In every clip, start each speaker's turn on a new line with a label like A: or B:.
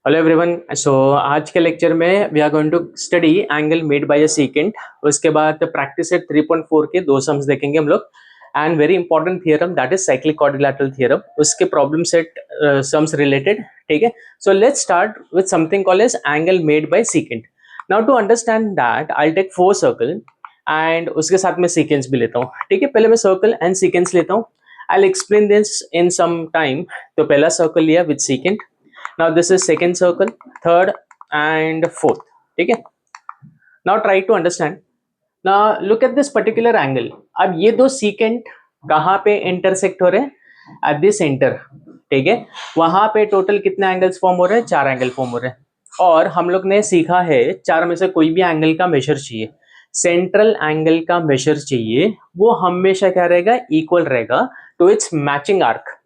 A: Hello everyone. सो आज के lecture में we are going to study angle made by a secant. उसके बाद प्रैक्टिस सेट 3.4 के दो सम्स देखेंगे हम लोग and very important theorem that is cyclic quadrilateral theorem, उसके प्रॉब्लम सेट सम्स रिलेटेड। ठीक है, so let's start with something called as angle made by secant. Now to understand that I take 4 circle and उसके साथ में सीकेंस भी लेता हूँ। ठीक है, पहले मैं सर्कल एंड सीकेंस लेता हूँ। I explain this in some time. तो पहला सर्कल लिया with secant. Now this is second circle, third and fourth. ठीक है, now try to understand. Now look at this particular angle. अब ये दो secant कहाँ पे intersect हो रहे हैं? At the center. ठीक है, वहां पे टोटल कितने एंगल्स फॉर्म हो रहे हैं? 4 एंगल फॉर्म हो रहे हैं। और हम लोग ने सीखा है चार में से कोई भी एंगल का मेजर चाहिए, सेंट्रल एंगल का मेजर चाहिए, वो हमेशा क्या रहेगा? इक्वल रहेगा टू इट्स मैचिंग आर्क।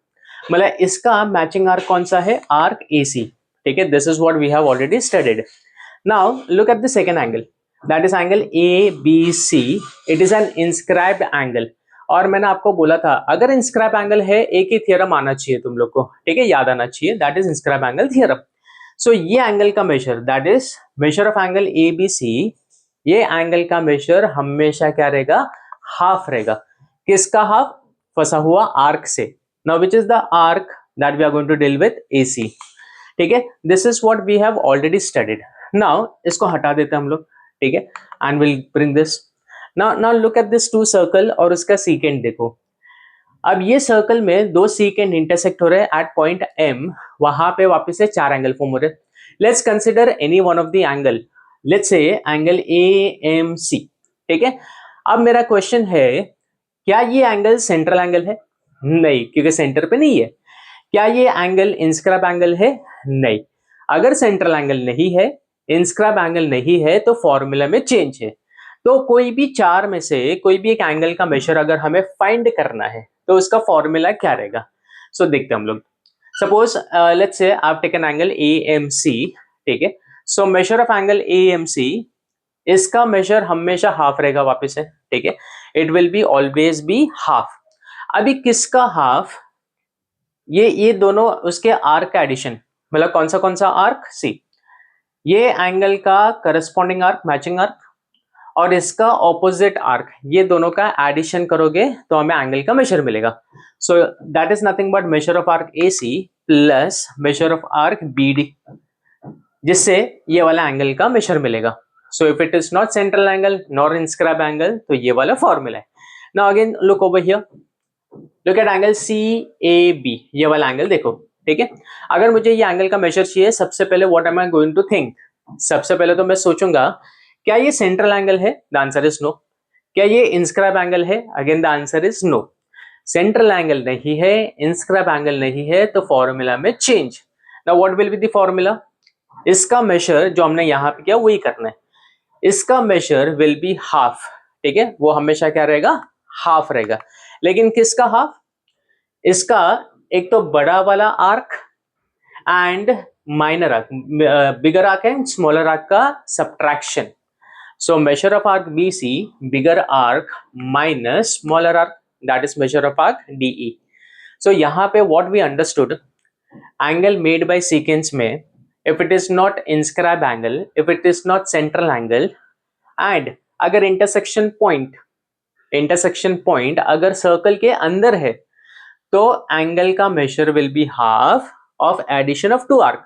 A: मतलब इसका मैचिंग आर्क कौन सा है? Arc AC। ठीक है, this is what we have already studied. Now look at the second angle, that is angle ABC। It is an inscribed angle. और मैंने आपको बोला था अगर इंस्क्राइब एंगल है एक ही थियरम आना चाहिए तुम लोग को। ठीक है, याद आना चाहिए, that is inscribe angle theorem. So ये एंगल का measure, that is measure of angle ABC, ये एंगल का मेजर हमेशा क्या रहेगा? हाफ रहेगा। किसका हाफ? फंसा हुआ आर्क से। Now which is the arc that we are going to deal with? AC। ठीक है, this is what we have already studied। Now इसको हटा देते हैं हम लोग। ठीक है, and we'll bring this। Now look at this two circle और उसका secant देखो। अब ये सर्कल में दो secant इंटरसेक्ट हो रहे हैं at point M। वहां पे वापस से चार एंगल फॉर्म हो रहे हैं। Let's consider any one of the angle। Let's say angle AMC। ठीक है, अब मेरा क्वेश्चन है क्या ये एंगल सेंट्रल एंगल है? नहीं, क्योंकि सेंटर पे नहीं है। क्या ये एंगल इंस्क्राइब एंगल है? नहीं। अगर सेंट्रल एंगल नहीं है, इंस्क्राइब एंगल नहीं है, तो फॉर्मूला में चेंज है। तो कोई भी चार में से कोई भी एक एंगल का मेजर अगर हमें फाइंड करना है तो उसका फॉर्मूला क्या रहेगा? सो देखते हैं हम लोग। सपोज लेट्स से आप टेक एन एंगल AMC। ठीक है, सो मेजर ऑफ एंगल AMC, इसका मेजर हमेशा हाफ रहेगा वापस से। ठीक है, it will be always be half. अभी किसका हाफ? ये दोनों उसके आर्क का एडिशन। मतलब कौन सा आर्क? सी, ये एंगल का करस्पॉन्डिंग आर्क, मैचिंग आर्क, और इसका ऑपोजिट आर्क, ये दोनों का एडिशन करोगे तो हमें एंगल का मेजर मिलेगा। सो that is nothing but major of arc AC plus major of arc BD, जिससे ये वाला एंगल का मेजर मिलेगा। So if it is not central angle nor inscribe angle, तो ये वाला फॉर्मूला है। Now again look over here, look at angle CAB, ये वाला एंगल देखो। ठीक है, अगर मुझे ये एंगल का मेजर चाहिए, सबसे पहले what am I going to think? सबसे पहले तो मैं सोचूंगा क्या ये सेंट्रल एंगल है? The answer is no. क्या ये इंस्क्राइब एंगल है? Again the answer is no. Central angle नहीं है, इंस्क्राइब एंगल नहीं है, तो फॉर्मूला में change. Now what will be the formula? इसका मेजर जो हमने यहां पे किया वही करना है। इसका मेजर विल बी हाफ। ठीक है, वो हमेशा क्या रहेगा? हाफ रहेगा। लेकिन किसका हाफ? इसका एक तो बड़ा वाला arc and minor arc, bigger arc and smaller arc का subtraction. So measure of arc BC, bigger arc minus smaller arc, that is measure of arc DE। So यहां पे what we understood, angle made by sequence में if it is not inscribe angle, if it is not central angle, and अगर intersection point अगर circle के अंदर है, तो angle का measure will be half of addition of two arc.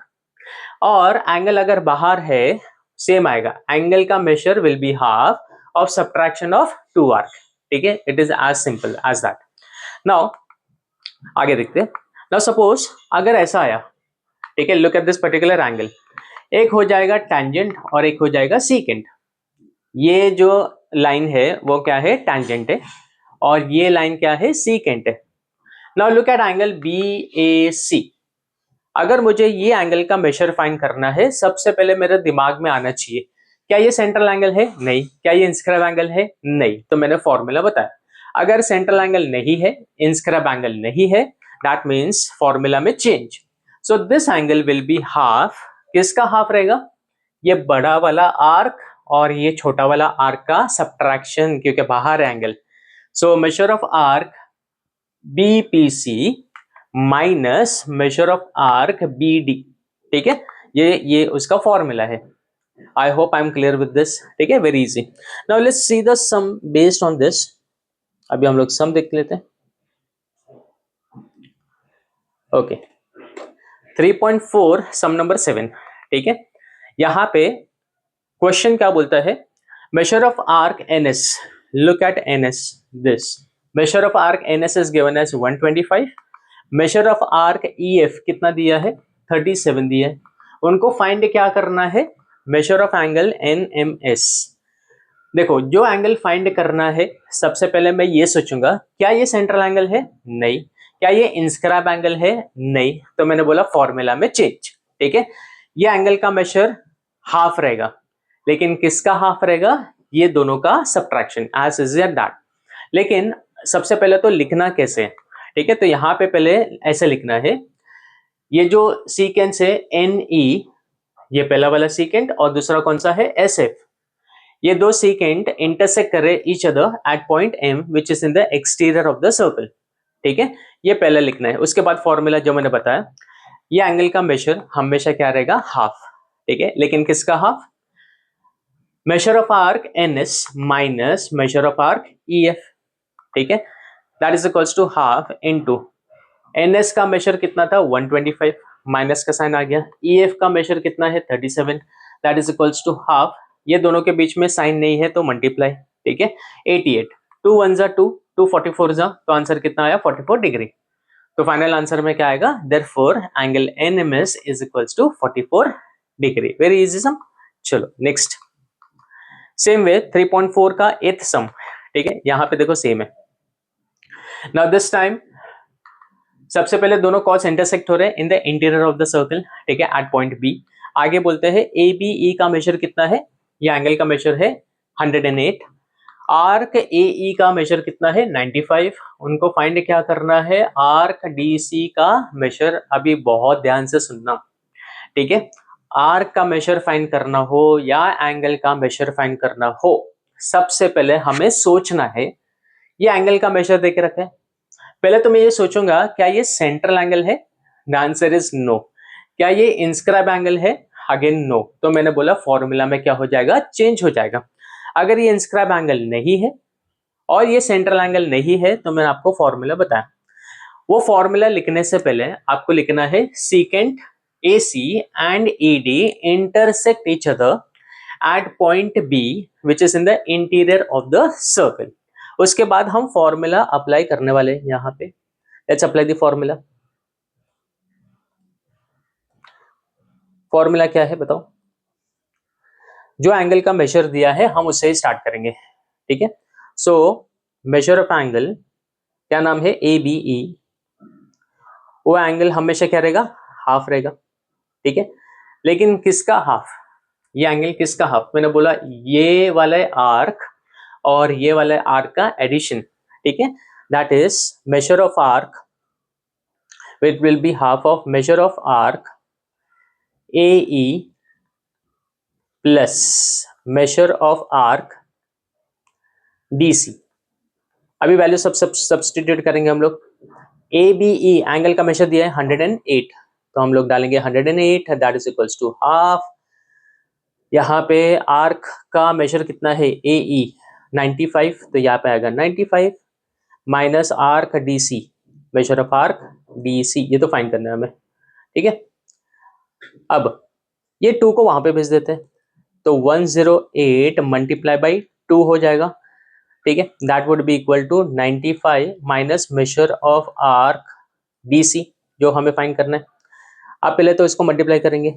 A: और angle अगर बाहर है, सेम आएगा, एंगल का measure will be half of subtraction of two arc. ठीक है, it is as simple as that. Now आगे देखते हैं। नाउ सपोज अगर ऐसा आया, ठीक है, look at this particular angle, एक हो जाएगा टैंजेंट और एक हो जाएगा सीकेंट। ये जो लाइन है वो क्या है? टैंजेंट है, और ये लाइन क्या है? सीकेंट है। Now look eight angle BAC। अगर मुझे ये एंगल का मेजर फाइंड करना है, सबसे पहले मेरे दिमाग में आना चाहिए क्या ये सेंट्रल एंगल है? नहीं। क्या ये इंस्क्राइब एंगल है? नहीं। तो मैंने फॉर्मूला बताया, अगर सेंट्रल एंगल नहीं है, इंस्क्राइब एंगल नहीं है, दैट मीन्स फॉर्मूला में change. So this angle will be half. किसका हाफ रहेगा? ये बड़ा वाला आर्क और ये छोटा वाला आर्क का सब्ट्रैक्शन, क्योंकि बाहर है angle. So measure of arc BPC minus measure of arc BD। ठीक है, ये उसका फॉर्मूला है। I hope I am clear with this, ठीक है, very easy. Now let's see the sum based on this. अभी हम लोग सम देख लेते हैं। ओके, 3.4 सम नंबर 7, ठीक है। यहाँ पे क्वेश्चन क्या बोलता है, measure of arc ns, look at ns, this measure of arc ns is given as 125, measure of arc ef कितना दिया है, 37 दिया है। उनको फाइंड क्या करना है, measure of angle nms। देखो, जो एंगल फाइंड करना है, सबसे पहले मैं ये सोचूंगा क्या ये सेंट्रल एंगल है, नहीं। क्या ये इंस्क्राइब एंगल है, नहीं। तो मैंने बोला फॉर्मूला में चेंज, ठीक है। ये एंगल का मेजर हाफ रहेगा, लेकिन किसका हाफ रहेगा, ये दोनों का सब्ट्रैक्शन, एज इज दैट। लेकिन सबसे पहले तो लिखना कैसे, ठीक है। तो यहाँ पे पहले ऐसे लिखना है, ये जो सीकेंस है एन ई, ये पहला वाला सीकेंट, और दूसरा कौन सा है, एस एफ। ये दो सीकेंट इंटरसेक्ट कर रहे each other at point M which is in the exterior of the circle, ठीक है। ये पहले लिखना है। उसके बाद फॉर्मूला जो मैंने बताया, ये एंगल का मेजर हमेशा क्या रहेगा, हाफ, ठीक है। लेकिन किसका half, measure of arc ns minus measure of arc ef, ठीक है। that is equals to half into ns का मेजर कितना था 125, माइनस का साइन आ गया। ef का मेजर कितना है 37, that is equals to half। ये दोनों के बीच में साइन नहीं है तो मल्टीप्लाई, ठीक है। 88, 2 1 जा 2, 2 44 जा, तो आंसर कितना आया 44 डिग्री। तो फाइनल आंसर में क्या आएगा, therefore angle nms is equals to 44 degree. Very easy sum. चलो नेक्स्ट, सेम वे 3.4 का 8th सम, ठीक है। यहां पे देखो सेम है। नाउ दिस टाइम सबसे पहले दोनों कॉर्ड्स इंटरसेक्ट हो रहे हैं in the interior of the circle, ठीक है, एट पॉइंट बी। आगे बोलते हैं ए बी ई का मेजर कितना है, ये एंगल का मेजर है 108। आर्क ए ई का मेजर कितना है 95। उनको फाइंड क्या करना है, आर्क डी सी का मेजर। अभी बहुत ध्यान से सुनना, ठीक है। आर्क का मेजर फाइंड करना हो या एंगल का मेजर फाइंड करना हो, सबसे पहले हमें सोचना है, ये एंगल का मेजर देके रखा है। पहले तो मैं ये सोचूंगा क्या ये सेंट्रल एंगल है, द आंसर इज नो। क्या ये इंस्क्राइब एंगल है, अगेन नो। तो मैंने बोला फॉर्मूला में क्या हो जाएगा, चेंज हो जाएगा। अगर ये इंस्क्राइब एंगल नहीं है और ये सेंट्रल एंगल नहीं है, तो मैंने आपको फॉर्मूला बताया। वो फॉर्मूला लिखने से पहले आपको लिखना है secant AC and ED intersect each other at point B which is in the interior of the circle। उसके बाद हम फॉर्मूला अप्लाई करने वाले हैं यहाँ पे। Let's apply the formula. Formula क्या है बताओ, जो एंगल का मेजर दिया है हम उससे ही स्टार्ट करेंगे, ठीक है। सो मेजर ऑफ एंगल क्या नाम है, ABE। वो एंगल हमेशा क्या रहेगा, हाफ रहेगा, ठीक है। लेकिन किसका हाफ, ये एंगल किसका हाफ, मैंने बोला ये वाला आर्क और ये वाला आर्क का एडिशन, ठीक है। That is measure of arc, it will be half of measure of arc AE plus major of arc DC। अभी वैल्यू सब सब्स्टिट्यूट करेंगे हम लोग। ABE एंगल का मेजर दिया है 108, तो हम लोग डालेंगे 108, that is equals to half. यहाँ पे आर्क का मेजर कितना है AE 95, तो यहाँ पे आएगा 95 minus arc DC, measure of arc DC, ये तो फाइंड करना है हमें, ठीक है। अब ये 2 को वहां पे भेज देते हैं, तो 108 मल्टीप्लाई बाई 2 हो जाएगा, ठीक है। That would be equal to 95 minus measure of arc DC, जो हमें फाइंड करना है। अब पहले तो इसको मल्टीप्लाई करेंगे,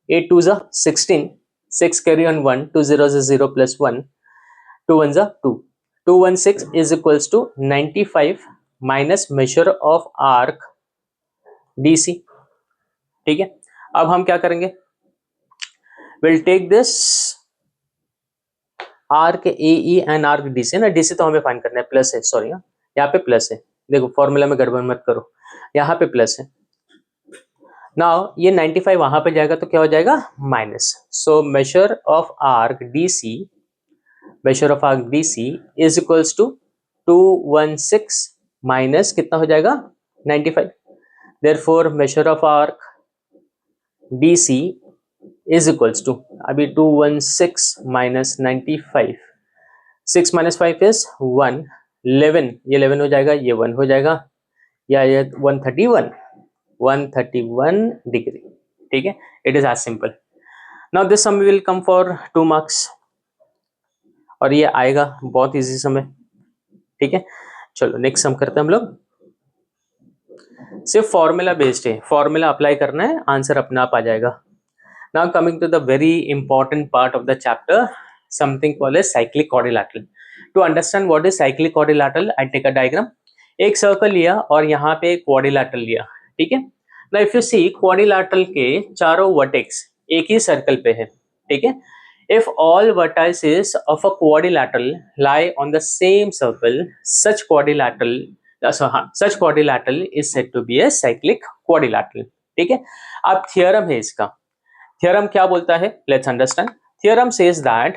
A: 8 2 जा 16, 6 carry on 1, 2 0 is 0 plus 1, 2 1 जा 2, 216 is equals to 95 minus measure of arc DC, ठीक है। अब हम क्या करेंगे, we'll take this arc AE and arc DC ना, DC तो हमें फाइंड करना है, प्लस है, सॉरी यहाँ पे प्लस है, देखो फॉर्मूला में गड़बड़ मत करो, यहाँ पे प्लस है। नाउ ये 95 वहां पे जाएगा तो क्या हो जाएगा, minus. So measure of arc DC, measure of arc DC is equals to 216 minus कितना हो जाएगा 95। Therefore measure of arc DC is equals to, अभी 216 माइनस 95, 6 माइनस 5 इज 1, 11, ये 11 हो जाएगा, ये 1 हो जाएगा, या ये 131 डिग्री, ठीक है. It is as simple. Now this sum will come for 2 marks, और ये आएगा बहुत इजी सम है, ठीक है. चलो नेक्स्ट सम करते हैं हम लोग. सिर्फ फॉर्मूला बेस्ड है, फॉर्मूला अप्लाई करना है, आंसर अपने आप आ जाएगा. Now coming to the very important part of the chapter, something called as cyclic quadrilateral. To understand what is cyclic quadrilateral, I take a diagram. एक सर्कल लिया और यहाँ पे एक quadrilateral लिया, ठीक है. Now if you see quadrilateral के चारों वर्टेक्स एक ही सर्कल पे है, ठीक है. If all vertices of a quadrilateral lie on the same circle, such quadrilateral is said to be a cyclic quadrilateral, ठीक है. अब थियरम है इसका. Theorem क्या बोलता है? Let's understand. Theorem says that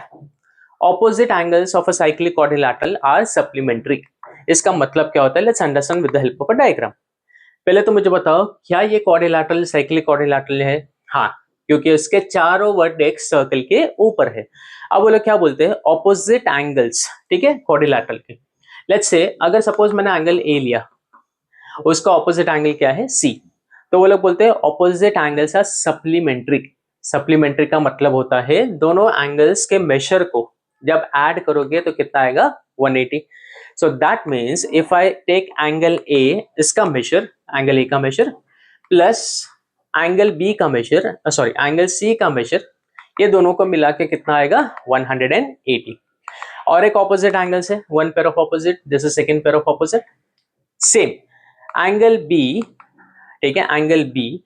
A: opposite angles of a cyclic quadrilateral are supplementary. इसका मतलब क्या होता है? Let's understand with the help of a diagram. पहले तो मुझे बताओ, क्या ये quadrilateral cyclic quadrilateral है? हाँ, क्योंकि इसके चारों वर्टेक्स सर्कल के ऊपर है. अब वो लोग क्या बोलते हैं? Opposite angles, ठीक है, quadrilateral के. Let's say अगर सपोज मैंने एंगल A लिया, उसका ऑपोजिट एंगल क्या है? C. तो वो लोग बोलते हैं opposite angles are supplementary. Supplementary का मतलब होता है दोनों एंगल्स के मेजर को जब ऐड करोगे तो कितना आएगा? 180. So that means if I take angle A, इसका मेजर, एंगल ए का मेजर प्लस एंगल बी का मेजर, सॉरी एंगल सी का मेजर, ये दोनों को मिला के कितना आएगा? 180. और एक ऑपोजिट एंगल से one pair of opposite, this is second pair of opposite. Same angle B, ठीक है, angle B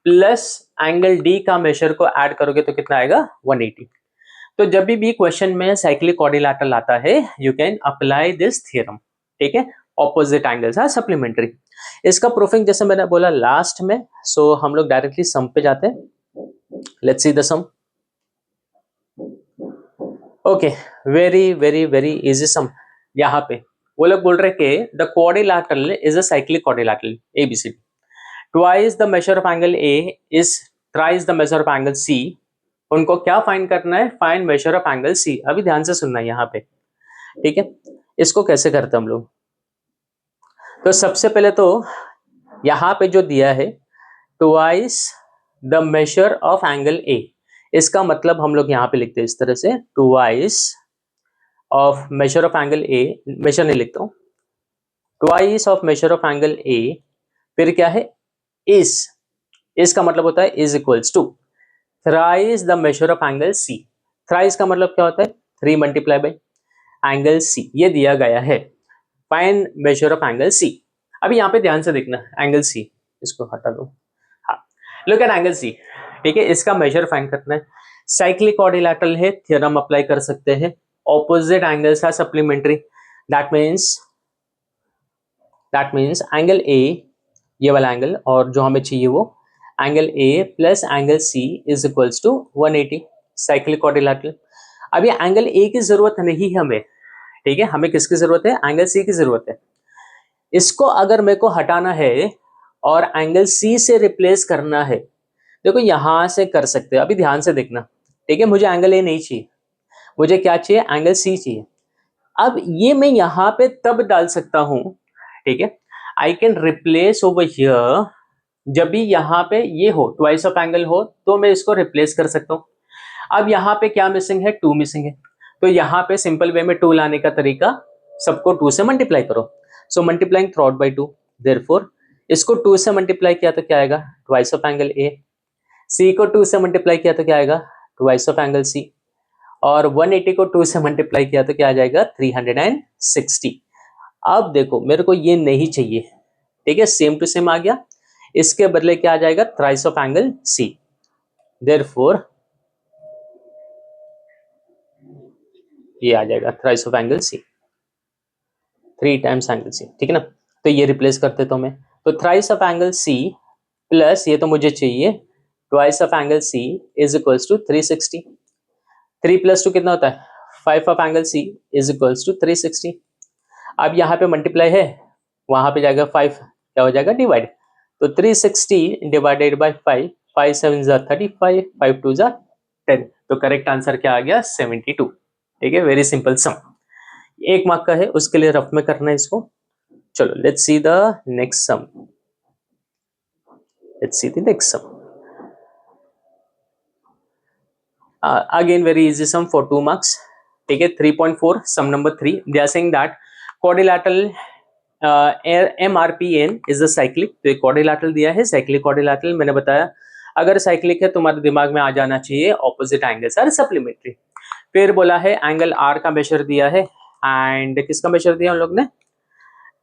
A: plus angle D का मेजर को ऐड करोगे तो कितना आएगा? 180. तो जब भी क्वेश्चन में साइक्लिक क्वाड्रिलैटरल आता है, you can apply this theorem, ठीक है. Opposite angles are supplementary. इसका प्रूफिंग जैसे मैंने बोला लास्ट में, सो हम लोग डायरेक्टली सम पे जाते हैं. Let's see the sum. Okay, very very very easy sum. यहाँ पे वो लोग बोल रहे कि the quadrilateral is a cyclic quadrilateral ABCD. Twice the measure of angle A is thrice the measure of angle C. उनको क्या फाइंड करना है? Find major of angle C. अभी ध्यान से सुनना है यहाँ पे, ठीक है. इसको कैसे करते हैं हम लोग? तो सबसे पहले तो यहाँ पे जो दिया है twice the measure of angle A, इसका मतलब हम लोग यहाँ पे लिखते हैं इस तरह से, twice of measure of angle A, measure नहीं लिखता हूँ, twice of measure of angle A, फिर क्या है? इस का मतलब होता है is equals to thrice the measure of angle C. Thrice का मतलब क्या होता है? 3 मल्टीप्लाई बाय एंगल C. ये दिया गया है. Find major of angle C. अभी यहाँ पे ध्यान से देखना, एंगल C, इसको हटा दो. हाँ, लुक एट एंगल C, ठीक है. इसका मेजर फाइंड करना है. साइक्लिक क्वाड्रिलैटरल है, थ्योरम अप्लाई कर सकते हैं. Opposite angles are supplementary. That means angle A, ये वाला एंगल, और जो हमें चाहिए वो angle A plus angle C is equals to 180. Cyclic quadrilateral. अभी एंगल A की जरूरत नहीं है हमें, ठीक है. हमें किसकी जरूरत है? एंगल C की जरूरत है. इसको अगर मेरे को हटाना है और एंगल C से रिप्लेस करना है, देखो यहां से कर सकते हैं. अभी ध्यान से देखना, ठीक है. मुझे एंगल A नहीं चाहिए, मुझे क्या चाहिए? एंगल C चाहिए. अब ये मैं यहाँ पे तब डाल सकता हूं, ठीक है. I can replace over here, जब भी यहाँ पे ये हो, ट्वाइस ऑफ एंगल हो, तो मैं इसको रिप्लेस कर सकता हूँ. अब यहाँ पे क्या मिसिंग है? 2 मिसिंग है. तो यहाँ पे सिंपल वे में 2 लाने का तरीका, सबको 2 से मल्टीप्लाई करो. So multiplying throughout by 2, therefore इसको 2 से मल्टीप्लाई किया तो क्या आएगा? Twice of angle A. C को 2 से मल्टीप्लाई किया तो क्या आएगा? Twice of angle C. और 180 को 2 से मल्टीप्लाई किया तो क्या आ जाएगा? 360. अब देखो मेरे को ये नहीं चाहिए, ठीक है. सेम टू सेम आ गया. इसके बदले क्या आ जाएगा? Thrice of angle C. Therefore ये आ जाएगा thrice of angle C, 3 times angle C, ठीक है ना. तो ये रिप्लेस करते तो मैं, तो thrice of angle C plus ये तो मुझे चाहिए twice of angle C is equals to 360. 3 plus 2 कितना होता है? 5 of angle C is equals to 360. अब यहाँ पे मल्टीप्लाई है, वहां पे जाएगा 5, क्या हो जाएगा? डिवाइड. तो 360 डिवाइडेड बाय 5, 5 7 जा 35, 5 2 जा 10। तो करेक्ट आंसर क्या आ गया 72। ठीक है, वेरी सिंपल सम, 1 मार्क का है, उसके लिए रफ में करना है इसको। चलो let's see the next sum, let's see the next sum. Again very easy sum for 2 marks. ठीक है, 3.4 sum number 3, they are saying that quadrilateral MRPN is the cyclic। तो एक quadrilateral दिया है, cyclic quadrilateral, मैंने बताया अगर cyclic है तुम्हारे दिमाग में आ जाना चाहिए opposite angles are supplementary। फिर बोला है एंगल R का मेजर दिया है, एंड किसका मेजर दिया हम लोग ने,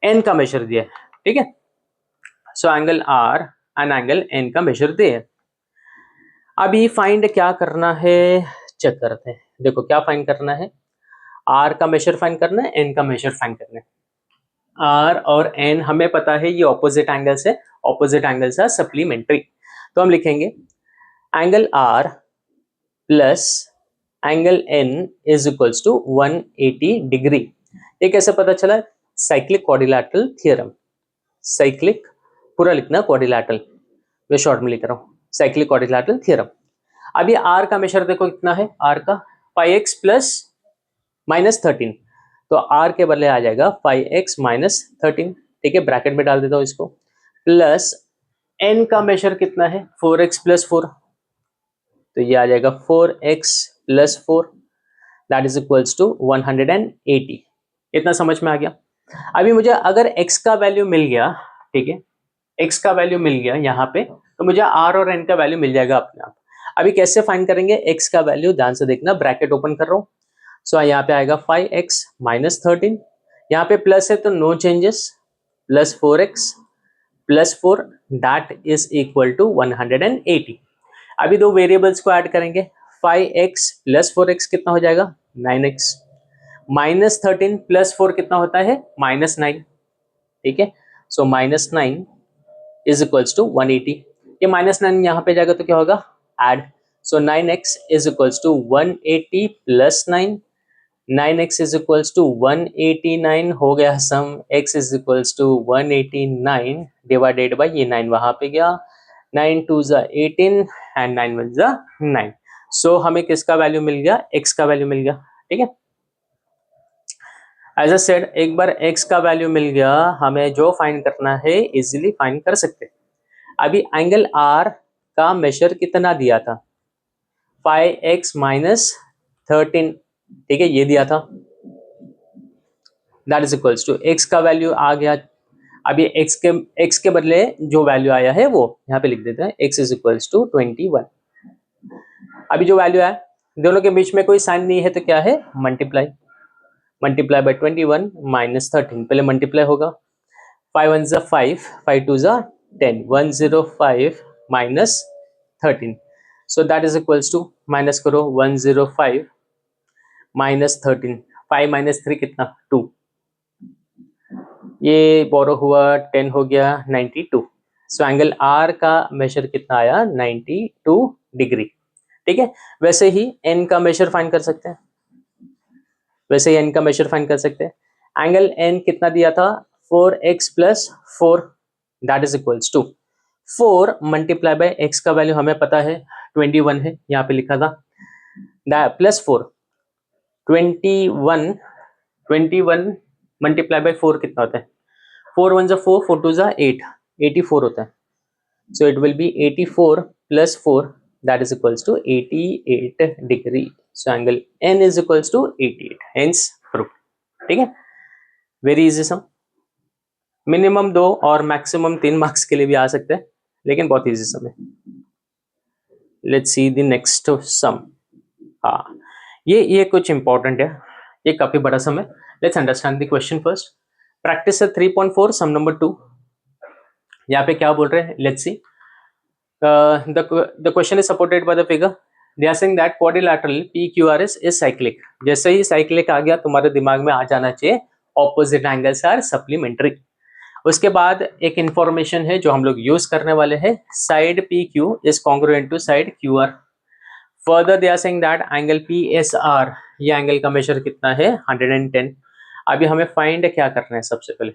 A: N का मेजर दिया है। ठीक है, so angle R and angle N का मेजर दिया है। अभी फाइंड क्या करना है, चेक करते हैं। देखो क्या फाइंड करना है, आर का मेजर फाइंड करना है, एन का मेजर फाइंड करना है। आर और एन हमें पता है ये ऑपोजिट एंगल्स है, ऑपोजिट एंगल्स आर सप्लीमेंट्री। तो हम लिखेंगे angle R plus angle N is equals to 180 degree. ये कैसे पता चला, साइक्लिक क्वाड्रिलैटरल थ्योरम। साइक्लिक पूरा लिखना क्वाड्रिलैटरल, मैं शॉर्ट में लिख रहा हूँ, साइक्लिक क्वाड्रिलैटरल थ्योरम। अभी आर का मेजर देखो कितना है, आर का 5x प्लस माइनस 13, तो आर के बदले आ जाएगा 5x माइनस 13। ठीक है, ब्रैकेट में डाल देता हूँ इसको, प्लस एन का मेजर कितना है 4x प्लस 4, तो ये आ जाएगा 4x plus 4 that is equals to 180। इतना समझ में आ गया। अभी मुझे अगर x का वैल्यू मिल गया, ठीक है, x का वैल्यू मिल गया यहाँ पे, तो मुझे r और n का वैल्यू मिल जाएगा अपने आप। अभी कैसे फाइंड करेंगे x का वैल्यू, ध्यान से देखना, ब्रैकेट ओपन कर रहा हूँ। सो यहाँ पे आएगा 5x माइनस 13, यहाँ पे प्लस है तो no changes, plus 4x plus 4 that is equal to 180। अभी दो वेरिएबल्स को ऐड करेंगे, 5x प्लस 4x कितना हो जाएगा 9x, माइनस 13 प्लस 4 कितना होता है माइनस 9। ठीक है, so minus 9 is equals to 180। ये माइनस 9 यहाँ पे जाएगा तो क्या होगा add, so 9x is equals to 180 plus 9, 9x is equals to 189 हो गया sum, x is equals to 189 divided by ये 9 वहां पे गया, 9 2 जा 18 एंड 9 1 जा 9। सो हमें किसका वैल्यू मिल गया, x का वैल्यू मिल गया। ठीक है, एज अ सेड, एक बार x का वैल्यू मिल गया, हमें जो फाइंड करना है इजीली फाइंड कर सकते। अभी एंगल R का मेजर कितना दिया था 5x माइनस 13, ठीक है, ये दिया था, that is equals to x का वैल्यू आ गया। अभी x के बदले जो वैल्यू आया है वो यहाँ पे लिख देते हैं, x इज इक्वल्स टू 21। अभी जो वैल्यू है दोनों के बीच में कोई साइन नहीं है तो क्या है मल्टीप्लाई, मल्टीप्लाई बाय 21 माइनस 13, पहले मल्टीप्लाई होगा, 5 1 जा 5, 5 2 जा 10, 105 minus 13, so that is equals to, minus करो 105 माइनस 13, 5 माइनस 3 कितना 2, ये बोरो हुआ 10 हो गया 92। सो एंगल आर का मेजर कितना आया 92 डिग्री। ठीक है, वैसे ही एन का मेजर फाइंड कर सकते हैं, वैसे ही एन का मेजर फाइंड कर सकते हैं। एंगल एन कितना दिया था 4x plus 4 that is equals to 4 multiply by x का वैल्यू हमें पता है 21 है, यहाँ पे लिखा था, प्लस 4 21 मल्टीप्लाई बाय 4 कितना होता है, 4 1 जा 4, 4 2 जा 8, 84 होता है। So it will be 84 plus 4 that is equals to 88 degree. So angle n is equals to 88, hence proof. ठीक है, वेरी इजी सम, मिनिमम 2 और मैक्सिमम 3 मार्क्स के लिए भी आ सकते हैं, लेकिन बहुत इजी सम है। Let's see the next sum. हाँ, ये कुछ इंपॉर्टेंट है, ये काफी बड़ा सम है। Let's understand the question first. Practice 3.4 sum number 2। यहाँ पे क्या बोल रहे हैं, let's see. The question is supported by the figure, they are saying that quadrilateral PQRS is cyclic. जैसे ही साइक्लिक आ गया तुम्हारे दिमाग में आ जाना चाहिए ऑपोजिट एंगल्स आर सप्लीमेंट्री। उसके बाद एक इंफॉर्मेशन है जो हम लोग यूज करने वाले हैं, side PQ is congruent to side QR। Further they are saying that angle PSR, ये एंगल का मेजर कितना है 110। अभी हमें फाइंड क्या करना है सबसे पहले,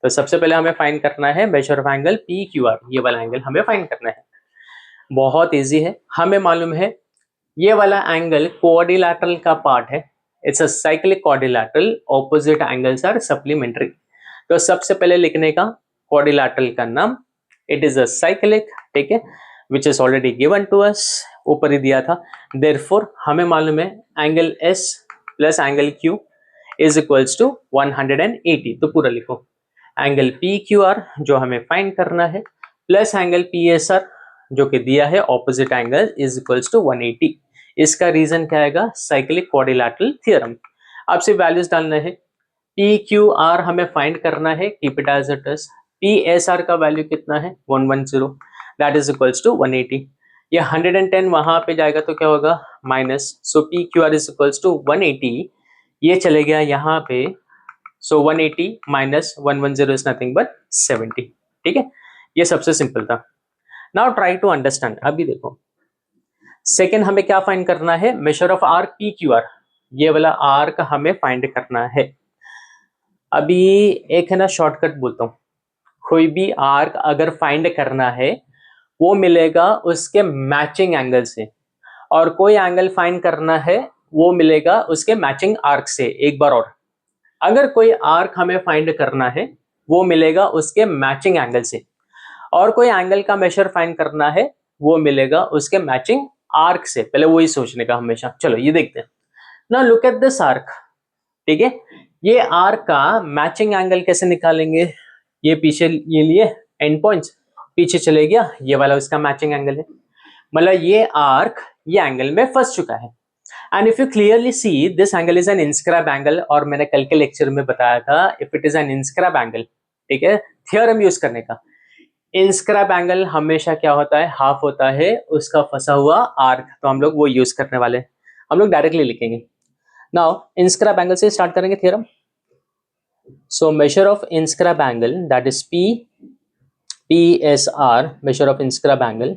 A: तो सबसे पहले हमें फाइंड करना है मेजर ऑफ एंगल PQR, ये वाला एंगल हमें फाइंड करना है। बहुत इजी है, हमें मालूम है ये वाला एंगल क्वाड्रिलैटरल का पार्ट है, it's a cyclic quadrilateral, opposite angles are supplementary. तो सबसे पहले लिखने का क्वाड्रिलैटरल का नाम, इट इज अ साइक्लिक, ठीक है, which is already given to us, ऊपर ही दिया था। देयरफॉर हमें मालूम है angle S plus angle Q is equals to 180, तो पूरा लिखो, एंगल पी क्यू आर जो हमें फाइंड करना है plus angle P S R जो कि दिया है opposite angle is equals to 180। इसका रीजन क्या आएगा, साइक्लिक क्वाड्रिलैटरल थ्योरम। आपसे वैल्यूज डालना है, पी क्यू आर हमें फाइंड करना है, keep it as it is. P S R का वैल्यू कितना है 110, दैट इज इक्वल्स टू 180। ये 110 वहां पे जाएगा तो क्या होगा minus, so P Q R is equals to 180, ये चले गया यहाँ पे, so 180 minus 110 is nothing but 70, ठीक है, ये सबसे सिंपल था। नाउ ट्राई टू अंडरस्टैंड, अभी देखो सेकेंड हमें क्या फाइंड करना है, major of arc P Q are, ये वाला आर्क हमें फाइंड करना है। अभी एक है ना शॉर्टकट बोलता हूँ, कोई भी आर्क अगर फाइंड करना है वो मिलेगा उसके मैचिंग एंगल से, और कोई एंगल फाइंड करना है वो मिलेगा उसके मैचिंग आर्क से। एक बार और, अगर कोई आर्क हमें फाइंड करना है वो मिलेगा उसके मैचिंग एंगल से, और कोई एंगल का मेजर फाइंड करना है वो मिलेगा उसके मैचिंग आर्क से। पहले वही सोचने का हमेशा। चलो ये देखते हैं ना, लुक एट दिस आर्क, ठीक है, ये आर्क का मैचिंग एंगल कैसे निकालेंगे, ये पीछे ये लिए एंड पॉइंट्स, पीछे चले गया, ये वाला उसका मैचिंग एंगल है, मतलब ये आर्क ये एंगल में फंस चुका है। And if you clearly see this angle is an inscribe angle, और मैंने कल के लेक्चर में बताया था if it is N inscribe angle, ठीक है, थ्योरम यूज करने का, इंस्क्राइब एंगल हमेशा क्या होता है, हाफ होता है उसका फंसा हुआ आर्क, तो हम लोग वो यूज करने वाले हैं, हम लोग डायरेक्टली लिखेंगे। नाउ इंस्क्राइब एंगल से स्टार्ट करेंगे theorem. So measure of inscribe angle that is P S are, measure of inscribe angle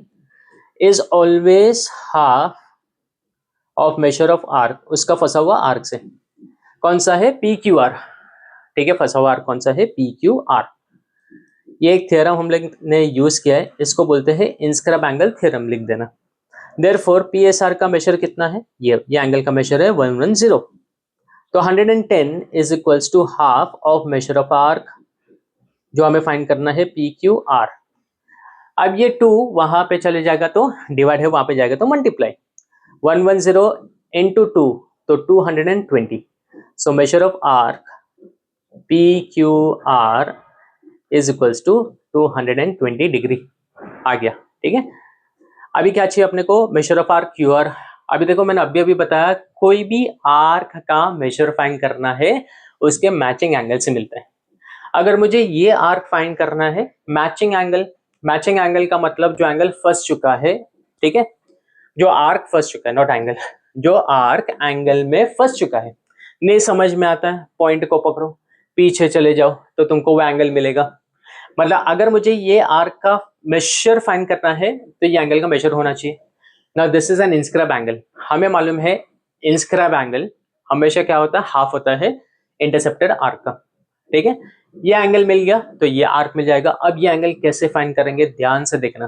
A: is always half of measure of arc, उसका फंसा हुआ आर्क से। कौन सा है, पी क्यू आर, ठीक है, फंसा हुआ आर्क कौन सा है, पी क्यू आर। ये एक थ्योरम हम लोग ने यूज किया है, इसको बोलते हैं इंस्क्राइब एंगल थ्योरम, लिख देना। देयरफॉर पी एस आर का मेजर कितना है, ये एंगल का मेजर है 110, तो 110 is equals to half of measure of arc जो हमें फाइंड करना है पी क्यू आर। अब ये 2 वहां पे चले जाएगा तो डिवाइड है, वहां पे जाएगा तो मल्टीप्लाई, 110 इंटू 2 तो 220, so measure of arc P Q R is equals to 220 degree आ गया, ठीक है। अभी क्या चाहिए अपने को, measure of arc Q R. अभी देखो मैंने अभी बताया कोई भी आर्क का मेजर फाइंड करना है उसके मैचिंग एंगल से मिलता है। अगर मुझे ये आर्क फाइंड करना है, मैचिंग एंगल, मैचिंग एंगल का मतलब जो एंगल फंस चुका है, ठीक है, जो आर्क फंस चुका है, नॉट एंगल, जो आर्क एंगल में फंस चुका है। नहीं समझ में आता है, पॉइंट को पकड़ो, पीछे चले जाओ तो तुमको वो एंगल मिलेगा। मतलब अगर मुझे ये आर्क का मेजर फाइंड करना है तो ये एंगल का मेजर होना चाहिए। Now this is an inscribe angle, हमें मालूम है इंस्क्राइब एंगल हमेशा क्या होता है, हाफ होता है इंटरसेप्टेड आर्क का, ठीक है। ये एंगल मिल गया तो ये आर्क मिल जाएगा। अब ये एंगल कैसे फाइंड करेंगे, ध्यान से देखना।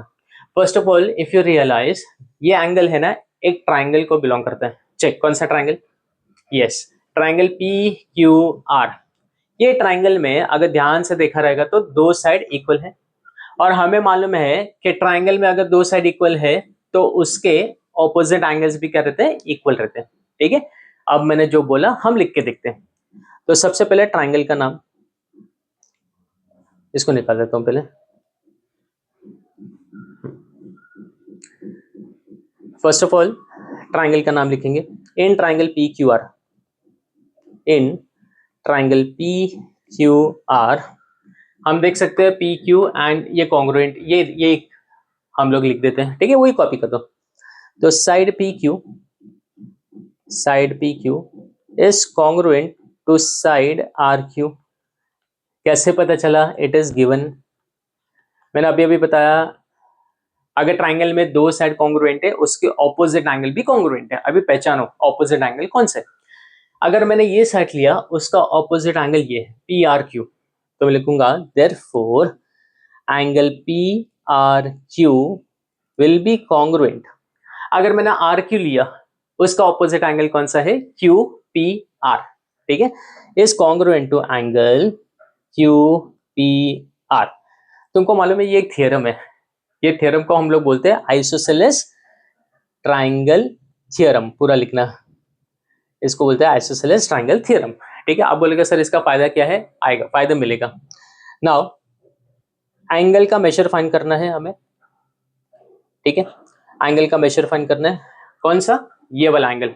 A: First of all if you realise ये एंगल है ना एक ट्राइंगल को बिलोंग करता है, चेक कौन सा triangle, yes triangle P Q are. ये ट्राइंगल में अगर ध्यान से देखा रहेगा तो दो साइड इक्वल है, और हमें मालूम है कि ट्राइंगल में अगर दो साइड इक्वल है तो उसके ऑपोजिट एंगल्स भी क्या रहते हैं, इक्वल रहते हैं, ठीक है। अब मैंने जो बोला हम लिख के देखते हैं। तो सबसे पहले ट्राइंगल का नाम, इसको निकाल देता हूं पहले। फर्स्ट ऑफ ऑल ट्राइंगल का नाम लिखेंगे, in triangle P Q are, in triangle P Q are हम देख सकते हैं पी क्यू एंड ये कॉन्ग्रुएंट, ये हम लोग लिख देते हैं, ठीक है, वही कॉपी कर दो। तो side P Q is congruent to side R Q. कैसे पता चला, इट इज गिवन, मैंने अभी बताया अगर ट्राइंगल में दो साइड कॉन्ग्रुएंट है उसके ऑपोजिट एंगल भी कॉन्ग्रुएंट है। अभी पहचानो ऑपोजिट एंगल कौन सा है। अगर मैंने ये साइड लिया उसका ऑपोजिट एंगल ये है पी आर क्यू, तो मैं लिखूंगा therefore angle P R Q will be congruent. अगर मैंने आर क्यू लिया उसका ऑपोजिट एंगल कौन सा है, क्यू पी आर, ठीक है, is congruent to angle Q P R. तुमको मालूम है ये एक थ्योरम है, ये थ्योरम को हम लोग बोलते हैं आइसोसेलेस ट्राइंगल थ्योरम, पूरा लिखना, इसको बोलते हैं आइसोसेलेस ट्राइंगल थ्योरम, ठीक है। आप बोलेगा सर इसका फायदा क्या है, आएगा फायदा मिलेगा। नाउ एंगल का मेजर फाइंड करना है हमें, ठीक है, एंगल का मेजर फाइंड करना है, कौन सा, ये वाला एंगल।